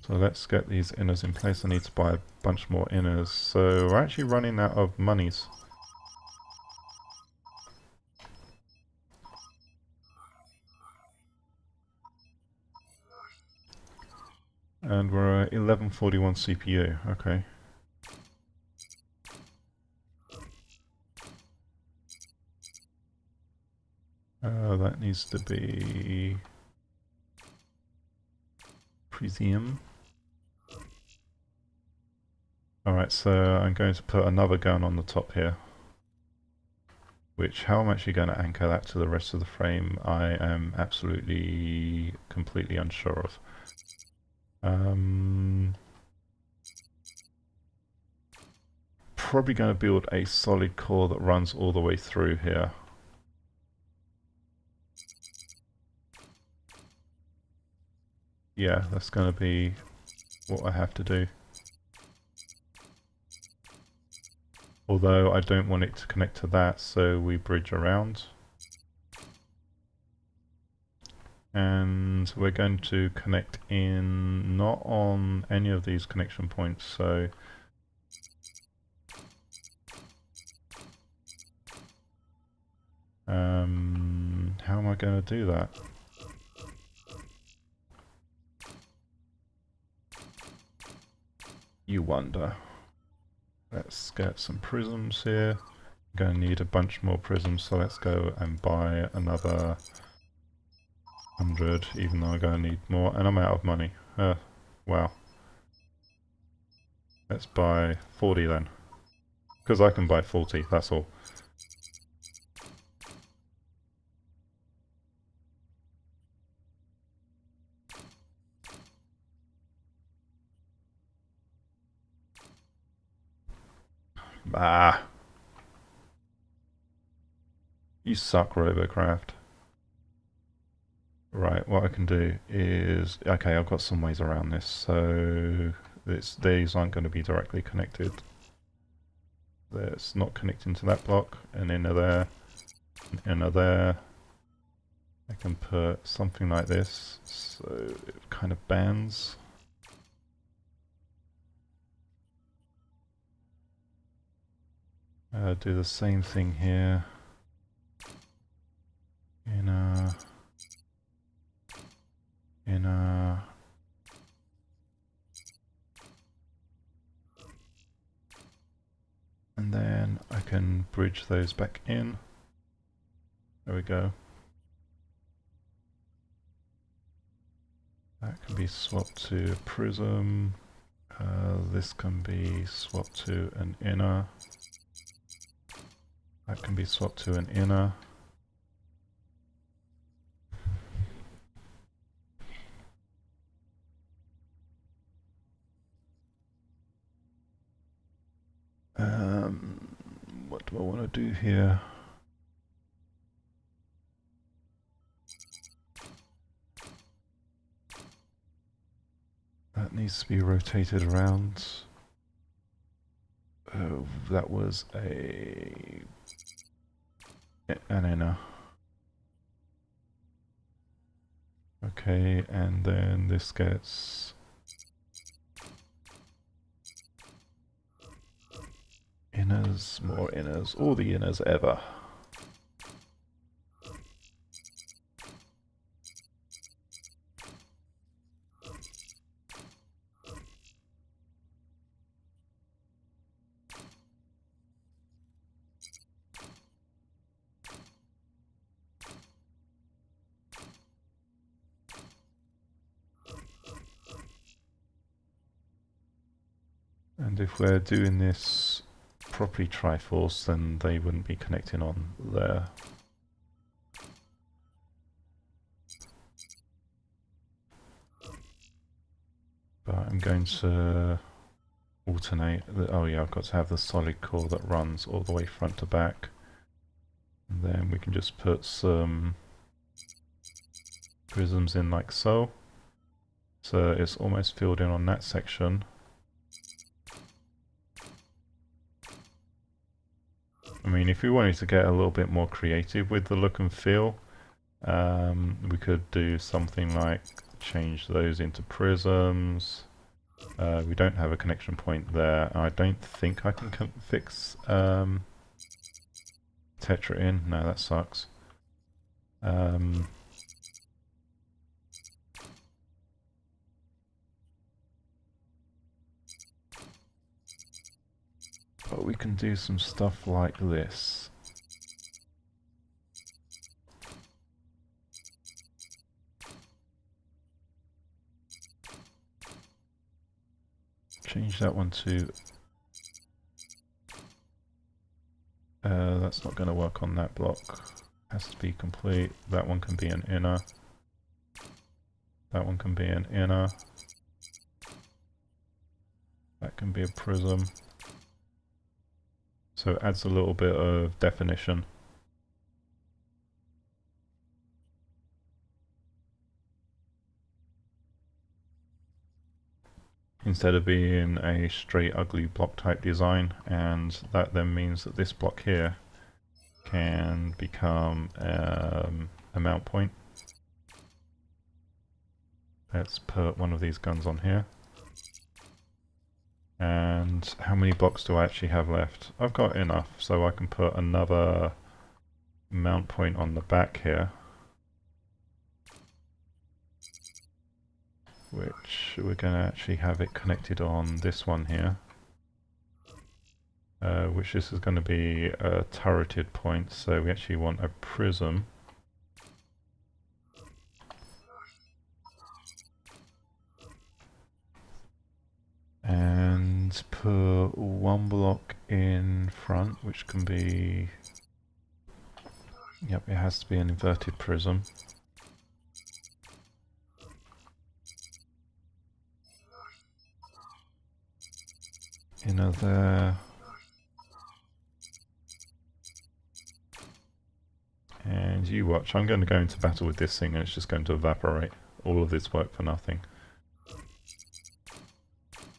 So let's get these inners in place. I need to buy a bunch more inners. So we're actually running out of monies. And we're at 1141 CPU, okay. That needs to be Presium. Alright, so I'm going to put another gun on the top here. Which, how I'm actually going to anchor that to the rest of the frame, I am absolutely, completely unsure of. Probably going to build a solid core that runs all the way through here. Yeah, that's going to be what I have to do. Although I don't want it to connect to that, so we bridge around. And we're going to connect in, not on any of these connection points, so how am I going to do that? You wonder. Let's get some prisms here. I'm going to need a bunch more prisms, so let's go and buy another 100, even though I'm going to need more, and I'm out of money. Wow. Let's buy 40 then. Because I can buy 40, that's all. Ah! You suck, Robocraft. Right, what I can do is... Okay, I've got some ways around this, so... these aren't going to be directly connected. There's not connecting to that block, an inner there, an inner there. I can put something like this, so it kind of bands. Do the same thing here. Inner, inner. And then I can bridge those back in. There we go. That can be swapped to a prism. This can be swapped to an inner. That can be swapped to an inner. What do I want to do here? That needs to be rotated around. Oh, that was an inner. Okay, and then this gets inners, more inners, all the inners ever. And if we're doing this properly Triforce, then they wouldn't be connecting on there. But I'm going to alternate. Oh yeah, I've got to have the solid core that runs all the way front to back. And then we can just put some prisms in like so. So it's almost filled in on that section. I mean, if we wanted to get a little bit more creative with the look and feel, we could do something like change those into prisms. We don't have a connection point there. I don't think I can fix Tetra in. No, that sucks. But we can do some stuff like this. Change that one to... that's not going to work on that block. Has to be complete. That one can be an inner. That one can be an inner. That can be a prism. So it adds a little bit of definition. Instead of being a straight ugly block type design, and that then means that this block here can become a mount point. Let's put one of these guns on here. And how many blocks do I actually have left? I've got enough, so I can put another mount point on the back here, which we're going to actually have it connected on this one here, which this is going to be a turreted point, so we actually want a prism. And put one block in front, which can be... Yep, it has to be an inverted prism. Inner there. And you watch, I'm going to go into battle with this thing and it's just going to evaporate. All of this work for nothing.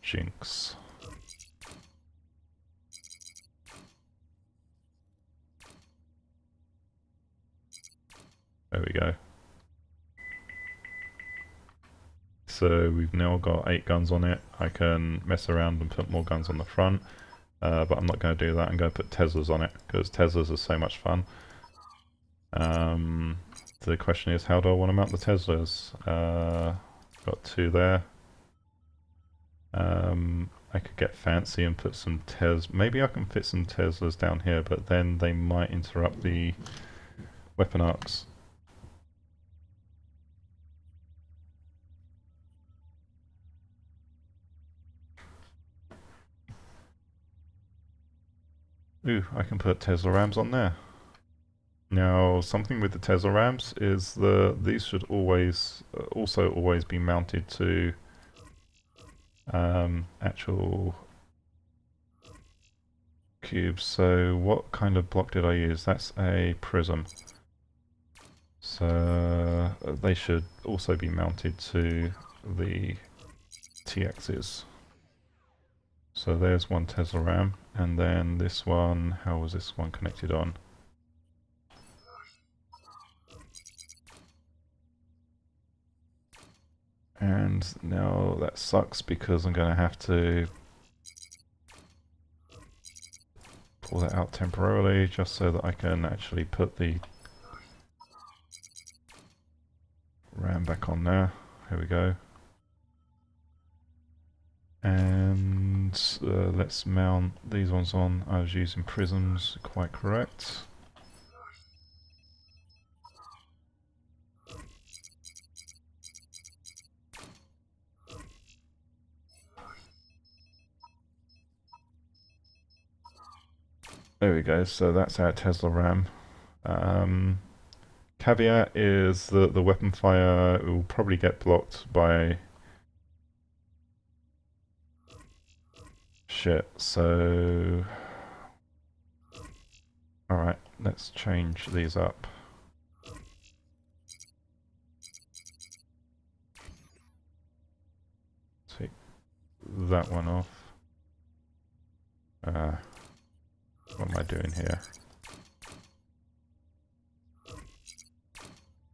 Jinx. There we go. So we've now got 8 guns on it. I can mess around and put more guns on the front, but I'm not going to do that. I'm going to put Teslas on it, because Teslas are so much fun. The question is, how do I want to mount the Teslas? Got 2 there. I could get fancy and put some maybe I can fit some Teslas down here, but then they might interrupt the weapon arcs. Ooh, I can put Tesla Rams on there. Now, something with the Tesla Rams is these should always also always be mounted to actual cubes. So what kind of block did I use? That's a prism. So they should also be mounted to the TXs. So there's one Tesla RAM, and then this one, how was this one connected on? And now that sucks because I'm going to have to pull that out temporarily just so that I can actually put the RAM back on there. Here we go. And let's mount these ones on. I was using prisms, quite correct. There we go, so that's our Tesla RAM. Caveat is that the weapon fire will probably get blocked by shit, so... Alright, let's change these up. Take that one off. What am I doing here?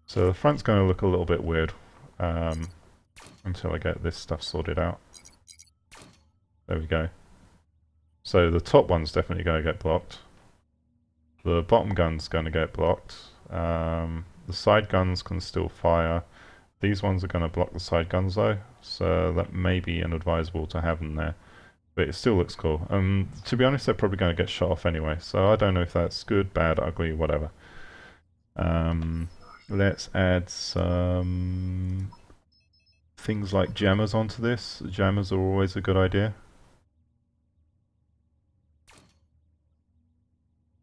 So the front's going to look a little bit weird until I get this stuff sorted out. There we go. So the top one's definitely going to get blocked. The bottom gun's going to get blocked. The side guns can still fire. These ones are going to block the side guns though, so that may be inadvisable to have them there. But it still looks cool. To be honest, they're probably going to get shot off anyway, so I don't know if that's good, bad, ugly, whatever. Let's add some things like jammers onto this. Jammers are always a good idea.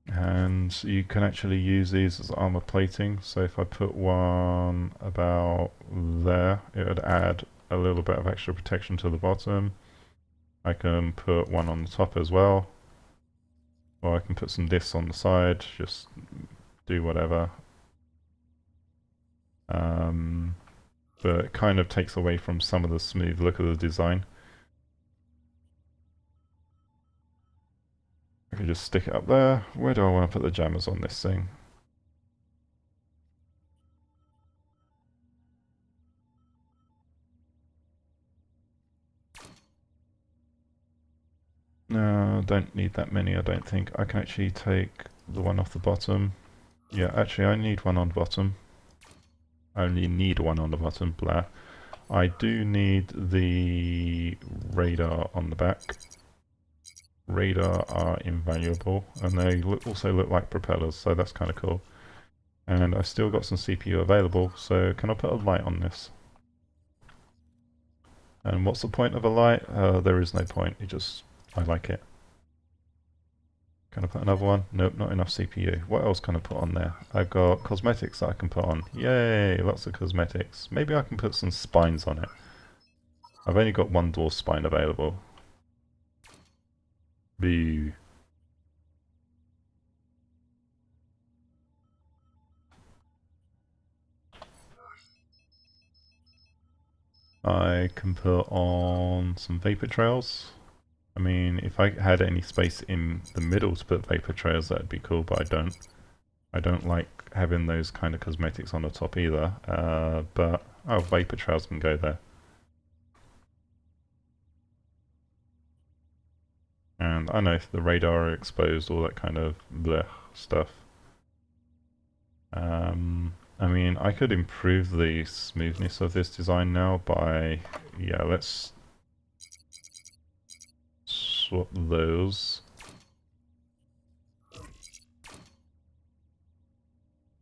And you can actually use these as armor plating. So if I put one about there, it would add a little bit of extra protection to the bottom. I can put one on the top as well. Or I can put some discs on the side, just do whatever. But it kind of takes away from some of the smooth look of the design. I can just stick it up there. Where do I want to put the jammers on this thing? No, don't need that many, I don't think. I can actually take the one off the bottom. Yeah, actually I need one on the bottom. I only need one on the bottom, blah. I do need the radar on the back. Radar are invaluable, and they also look like propellers, so that's kind of cool. And I've still got some CPU available, so can I put a light on this? And what's the point of a light? There is no point, I like it. Can I put another one? Nope, not enough CPU. What else can I put on there? I've got cosmetics that I can put on. Yay, lots of cosmetics. Maybe I can put some spines on it. I've only got one dwarf spine available. Boo. I can put on some vapor trails. I mean, if I had any space in the middle to put vapor trails, that'd be cool, but I don't. I don't like having those kind of cosmetics on the top either, but oh, vapor trails can go there. And I know if the radar are exposed, all that kind of blech stuff. I mean, I could improve the smoothness of this design now by, yeah, let's swap those.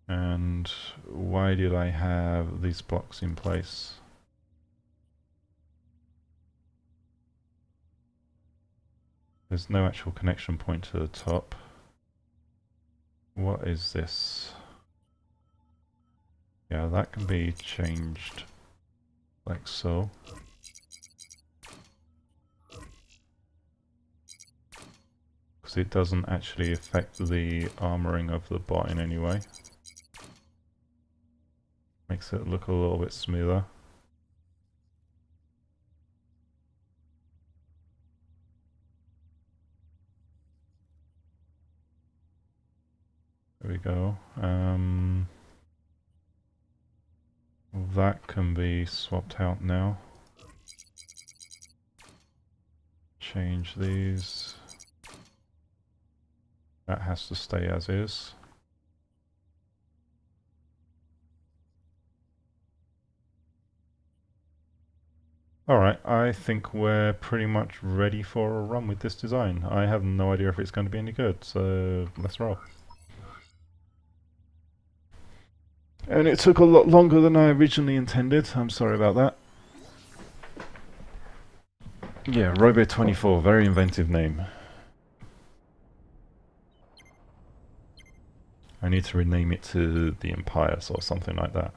And why did I have these blocks in place? There's no actual connection point to the top. What is this? Yeah, that can be changed like so. Because it doesn't actually affect the armoring of the bot in any way. Makes it look a little bit smoother. There we go. That can be swapped out now. Change these. That has to stay as is. Alright, I think we're pretty much ready for a run with this design. I have no idea if it's going to be any good, so let's roll. And it took a lot longer than I originally intended. I'm sorry about that. Yeah, Robo24, very inventive name. I need to rename it to the Impious or something like that.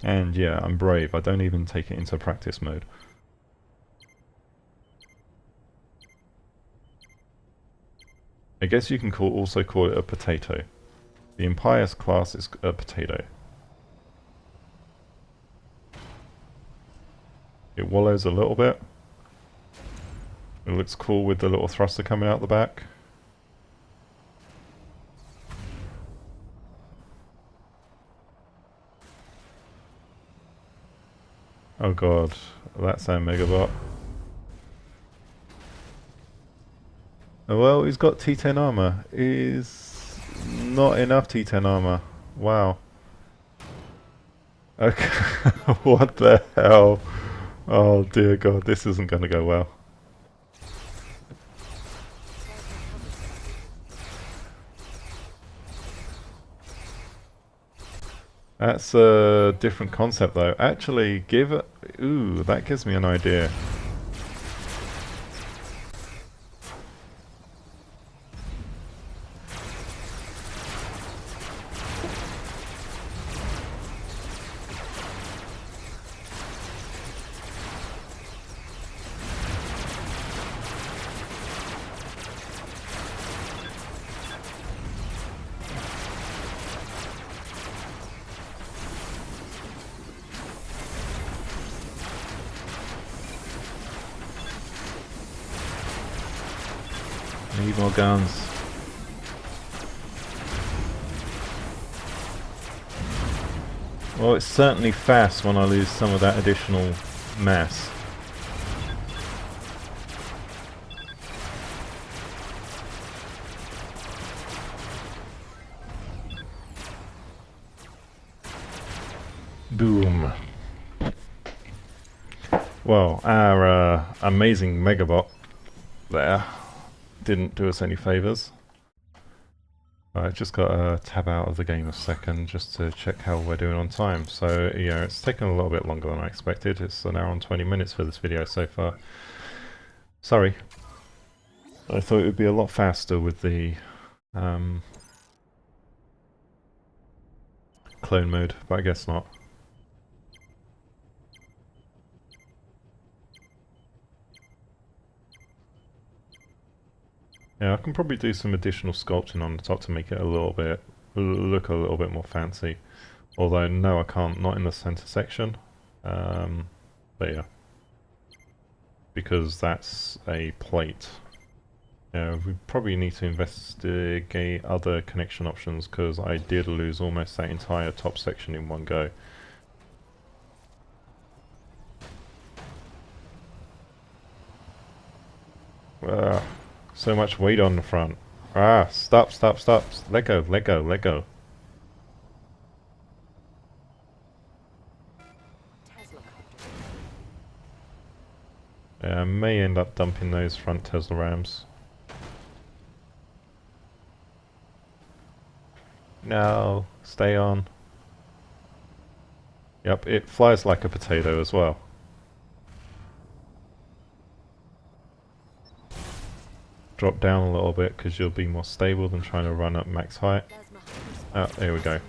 And yeah, I'm brave. I don't even take it into practice mode. I guess you can also call it a potato. The Impious class is a potato. It wallows a little bit. It looks cool with the little thruster coming out the back. Oh god, that's our Megabot. Well, he's got T10 armor. Is not enough T10 armor. Wow. Okay. What the hell? Oh dear God, this isn't going to go well. That's a different concept though. Actually, give it... Ooh, that gives me an idea. Need more guns. Well, it's certainly fast when I lose some of that additional mass. Boom. Well, our amazing Megabot there didn't do us any favours. I just got to tab out of the game a second just to check how we're doing on time. So yeah, it's taken a little bit longer than I expected. It's an hour and 20 minutes for this video so far. Sorry. I thought it would be a lot faster with the clone mode, but I guess not. Yeah, I can probably do some additional sculpting on the top to make it a little bit, look a little bit more fancy. Although, no, I can't, not in the center section. But yeah. Because that's a plate. Yeah, we probably need to investigate other connection options, because I did lose almost that entire top section in one go. So much weight on the front. Ah, stop, stop, stop. Let go, let go, let go. Yeah, I may end up dumping those front Tesla Rams. No, stay on. Yep, it flies like a potato as well. Drop down a little bit because you'll be more stable than trying to run at max height. Oh, there we go.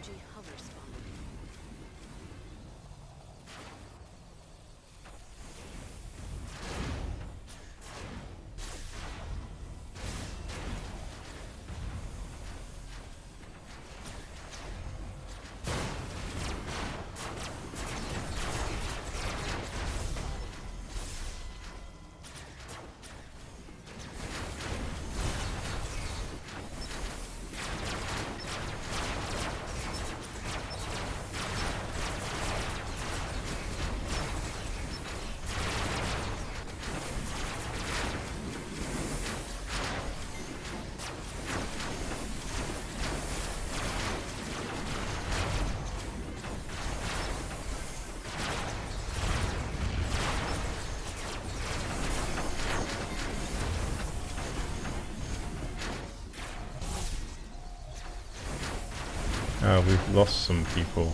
We've lost some people.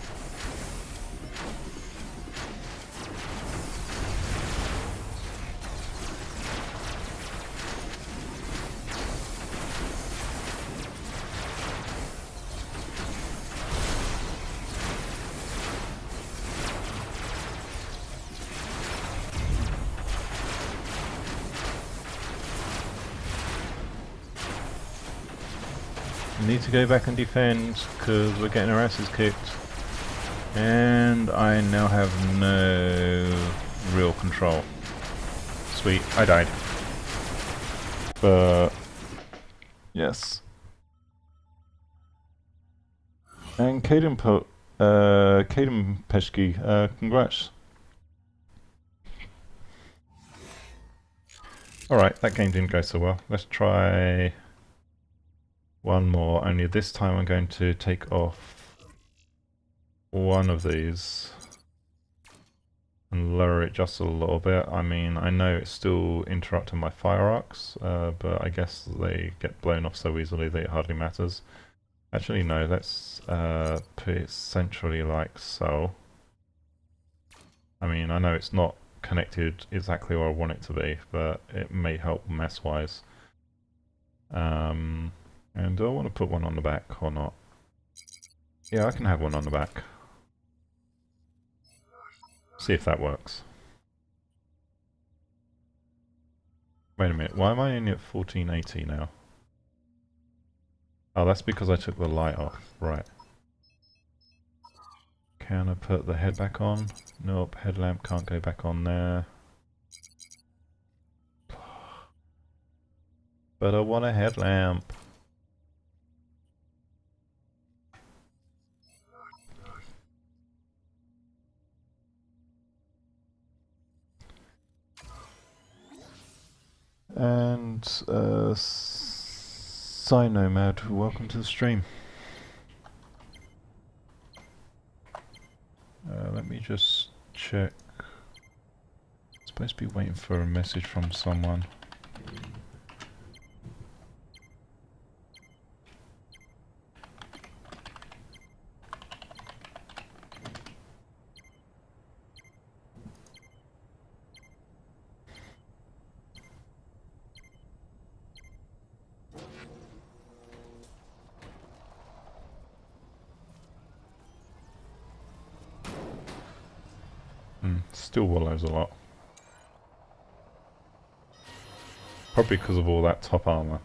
We need to go back and defend because we're getting our asses kicked. And I now have no real control. Sweet, I died. But yes. And Caden Peshki, congrats. Alright, that game didn't go so well. Let's try one more, only this time I'm going to take off one of these and lower it just a little bit. I mean, I know it's still interrupting my fire arcs, but I guess they get blown off so easily that it hardly matters. Actually, no, let's put it centrally like so. I mean, I know it's not connected exactly where I want it to be, but it may help mess-wise. And do I want to put one on the back or not? Yeah, I can have one on the back. See if that works. Wait a minute, why am I only at 1480 now? Oh, that's because I took the light off, right. Can I put the head back on? Nope, headlamp can't go back on there. But I want a headlamp. And Nomad, welcome to the stream. Let me just check. I'm supposed to be waiting for a message from someone. Still wallows a lot. Probably because of all that top armor.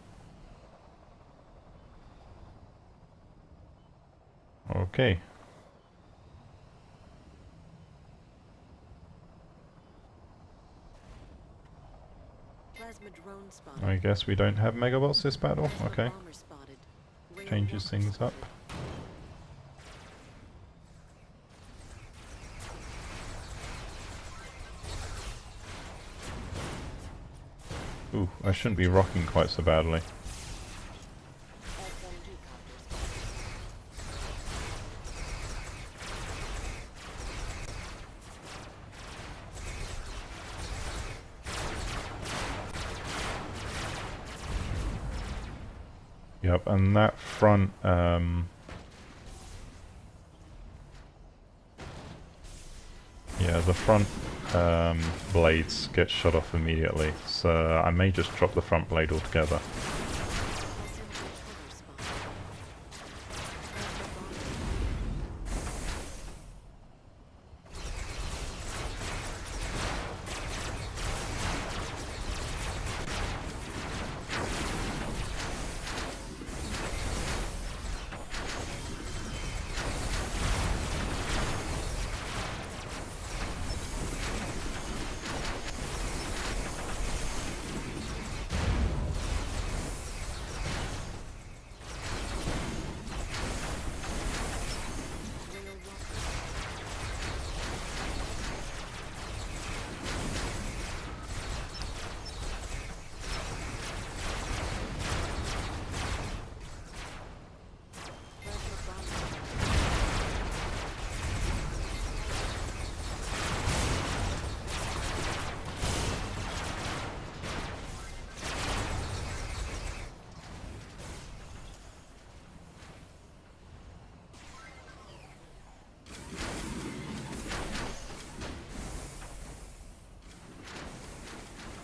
Okay. I guess we don't have Megabots this battle. Okay. Changes things up. Ooh, I shouldn't be rocking quite so badly. Yep, and that front, yeah, the front blades get shut off immediately, so I may just drop the front blade altogether.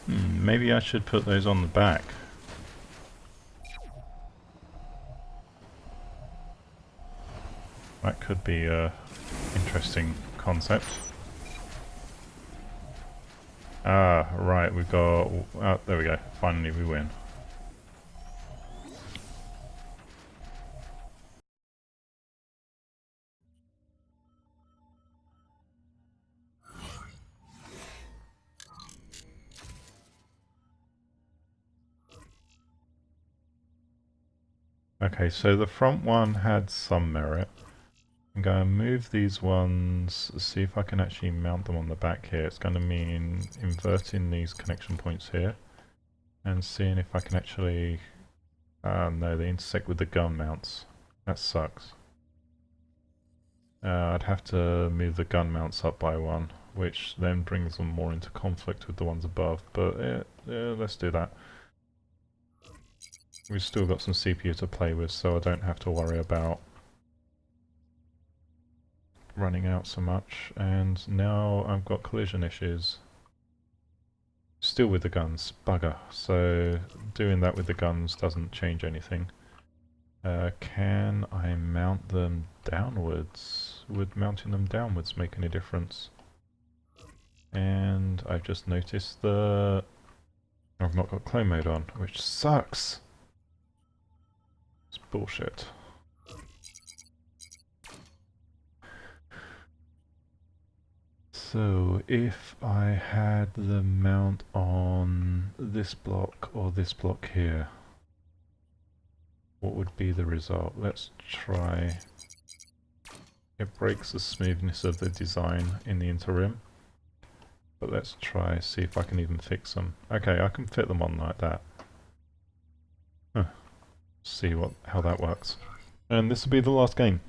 Maybe I should put those on the back. That could be a interesting concept. Ah, right, we've got... Oh, there we go. Finally we win. Okay, so the front one had some merit. I'm going to move these ones, see if I can actually mount them on the back here. It's going to mean inverting these connection points here. and seeing if I can actually... no, they intersect with the gun mounts. That sucks. I'd have to move the gun mounts up by one, which then brings them more into conflict with the ones above, but let's do that. We've still got some CPU to play with, so I don't have to worry about running out so much. And now I've got collision issues. Still with the guns, bugger. So doing that with the guns doesn't change anything. Can I mount them downwards? Would mounting them downwards make any difference? And I've just noticed that I've not got clone mode on, which sucks. It's bullshit. So if I had the mount on this block or this block here, what would be the result? Let's try. It breaks the smoothness of the design in the interim, but let's try see if I can even fix them. Okay, I can fit them on like that. See how that works. And this will be the last game.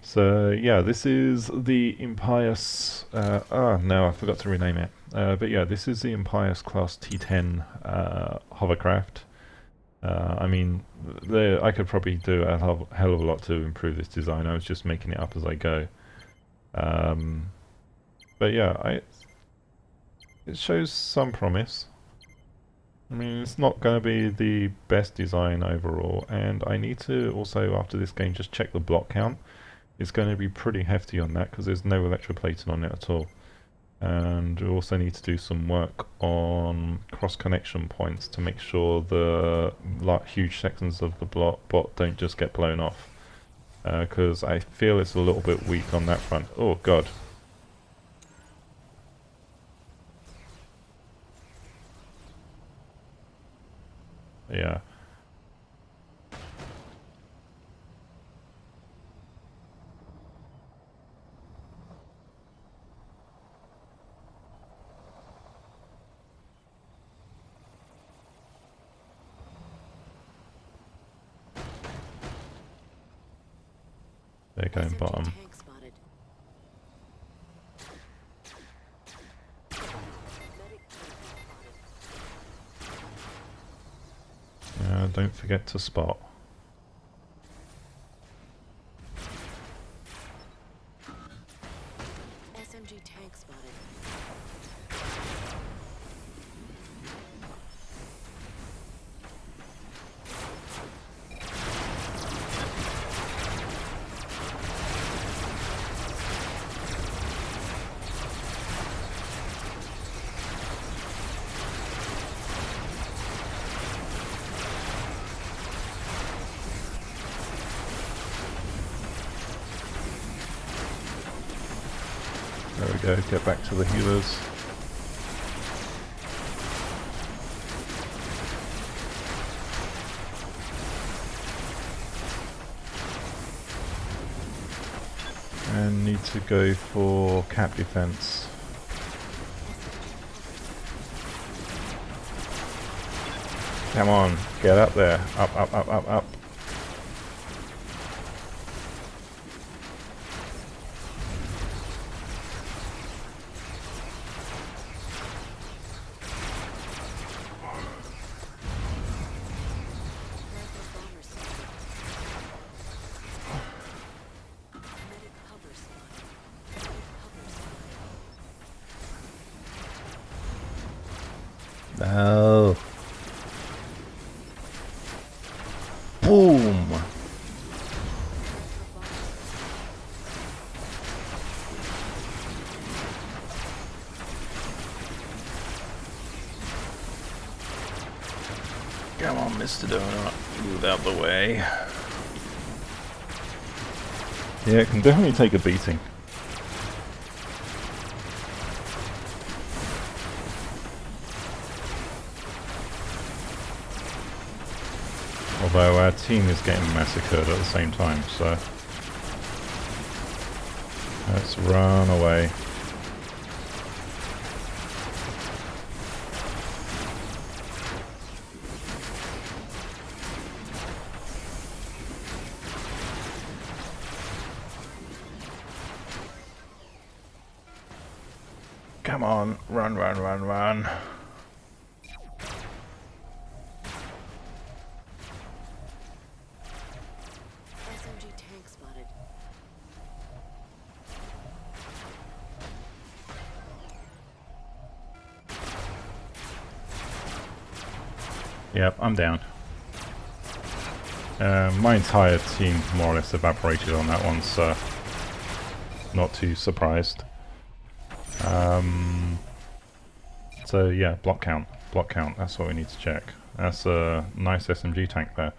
So yeah, this is the Impious, no, I forgot to rename it. But yeah, this is the Impious class T10 hovercraft. I mean, I could probably do a hell of a lot to improve this design. I was just making it up as I go. But yeah, it shows some promise. I mean, it's not going to be the best design overall, and I need to also, after this game, just check the block count. It's going to be pretty hefty on that because there's no electroplating on it at all. And we also need to do some work on cross-connection points to make sure the huge sections of the bot don't just get blown off. Because I feel it's a little bit weak on that front. Oh god. Yeah. They're going bottom. Don't forget to spot. SMG tank spotted. There we go, get back to the healers. And need to go for cap defense. Come on, get up there. Up, up, up, up, up. No. Boom. Come on, Mr. Donut. Move out the way. Yeah, it can definitely take a beating. Although our team is getting massacred at the same time, so let's run away. Come on, run, run, run, run. SMG tank spotted. Yep, I'm down. My entire team more or less evaporated on that one, so not too surprised. So yeah, block count, that's what we need to check. That's a nice SMG tank there.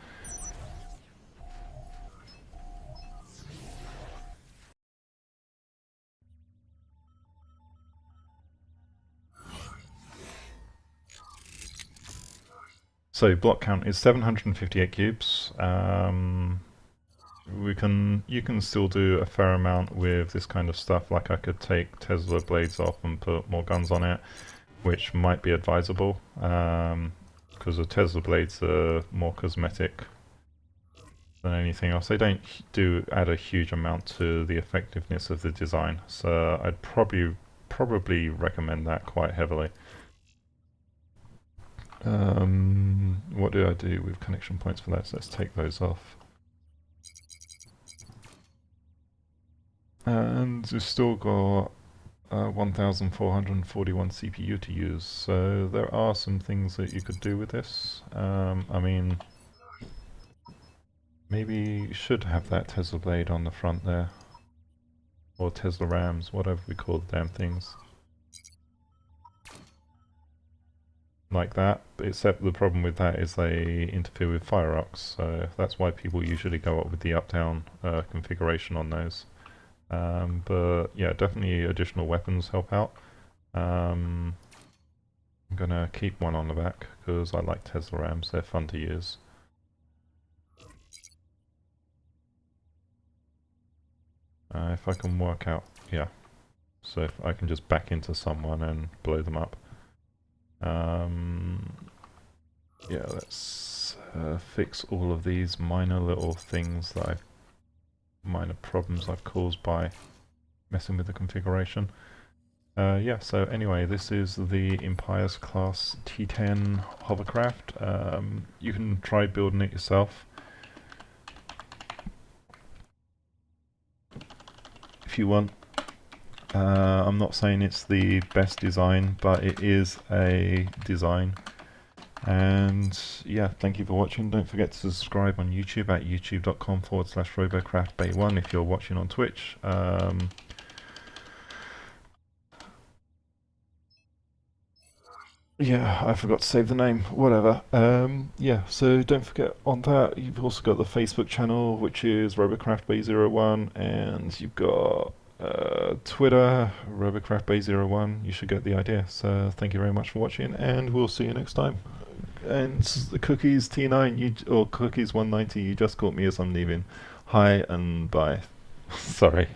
So block count is 758 cubes. You can still do a fair amount with this kind of stuff. Like I could take Tesla blades off and put more guns on it, which might be advisable, because the Tesla blades are more cosmetic than anything else. They don't add a huge amount to the effectiveness of the design, so I'd probably recommend that quite heavily. What do I do with connection points for that? So let's take those off. And we've still got 1441 CPU to use, so there are some things that you could do with this. I mean, maybe you should have that Tesla blade on the front there. Or Tesla rams, whatever we call the damn things. Like that, except the problem with that is they interfere with fire arcs, so that's why people usually go up with the up-down configuration on those. But yeah, definitely additional weapons help out. I'm gonna keep one on the back because I like Tesla rams, they're fun to use. If I can work out, yeah. So if I can just back into someone and blow them up. Yeah, let's fix all of these minor little things that minor problems I've caused by messing with the configuration. Yeah, so anyway, this is the Impious class T10 hovercraft. You can try building it yourself if you want. I'm not saying it's the best design, but it is a design. And yeah, thank you for watching. Don't forget to subscribe on YouTube at youtube.com/Robocraft 1 if you're watching on Twitch. Yeah, I forgot to save the name. Whatever. Yeah, so don't forget on that. You've also got the Facebook channel, which is Robocraft 1, and you've got Twitter, Robocraft 1. You should get the idea. So thank you very much for watching, and we'll see you next time. And the cookies T9, or cookies 190, you just caught me as I'm leaving. Hi and bye. Sorry.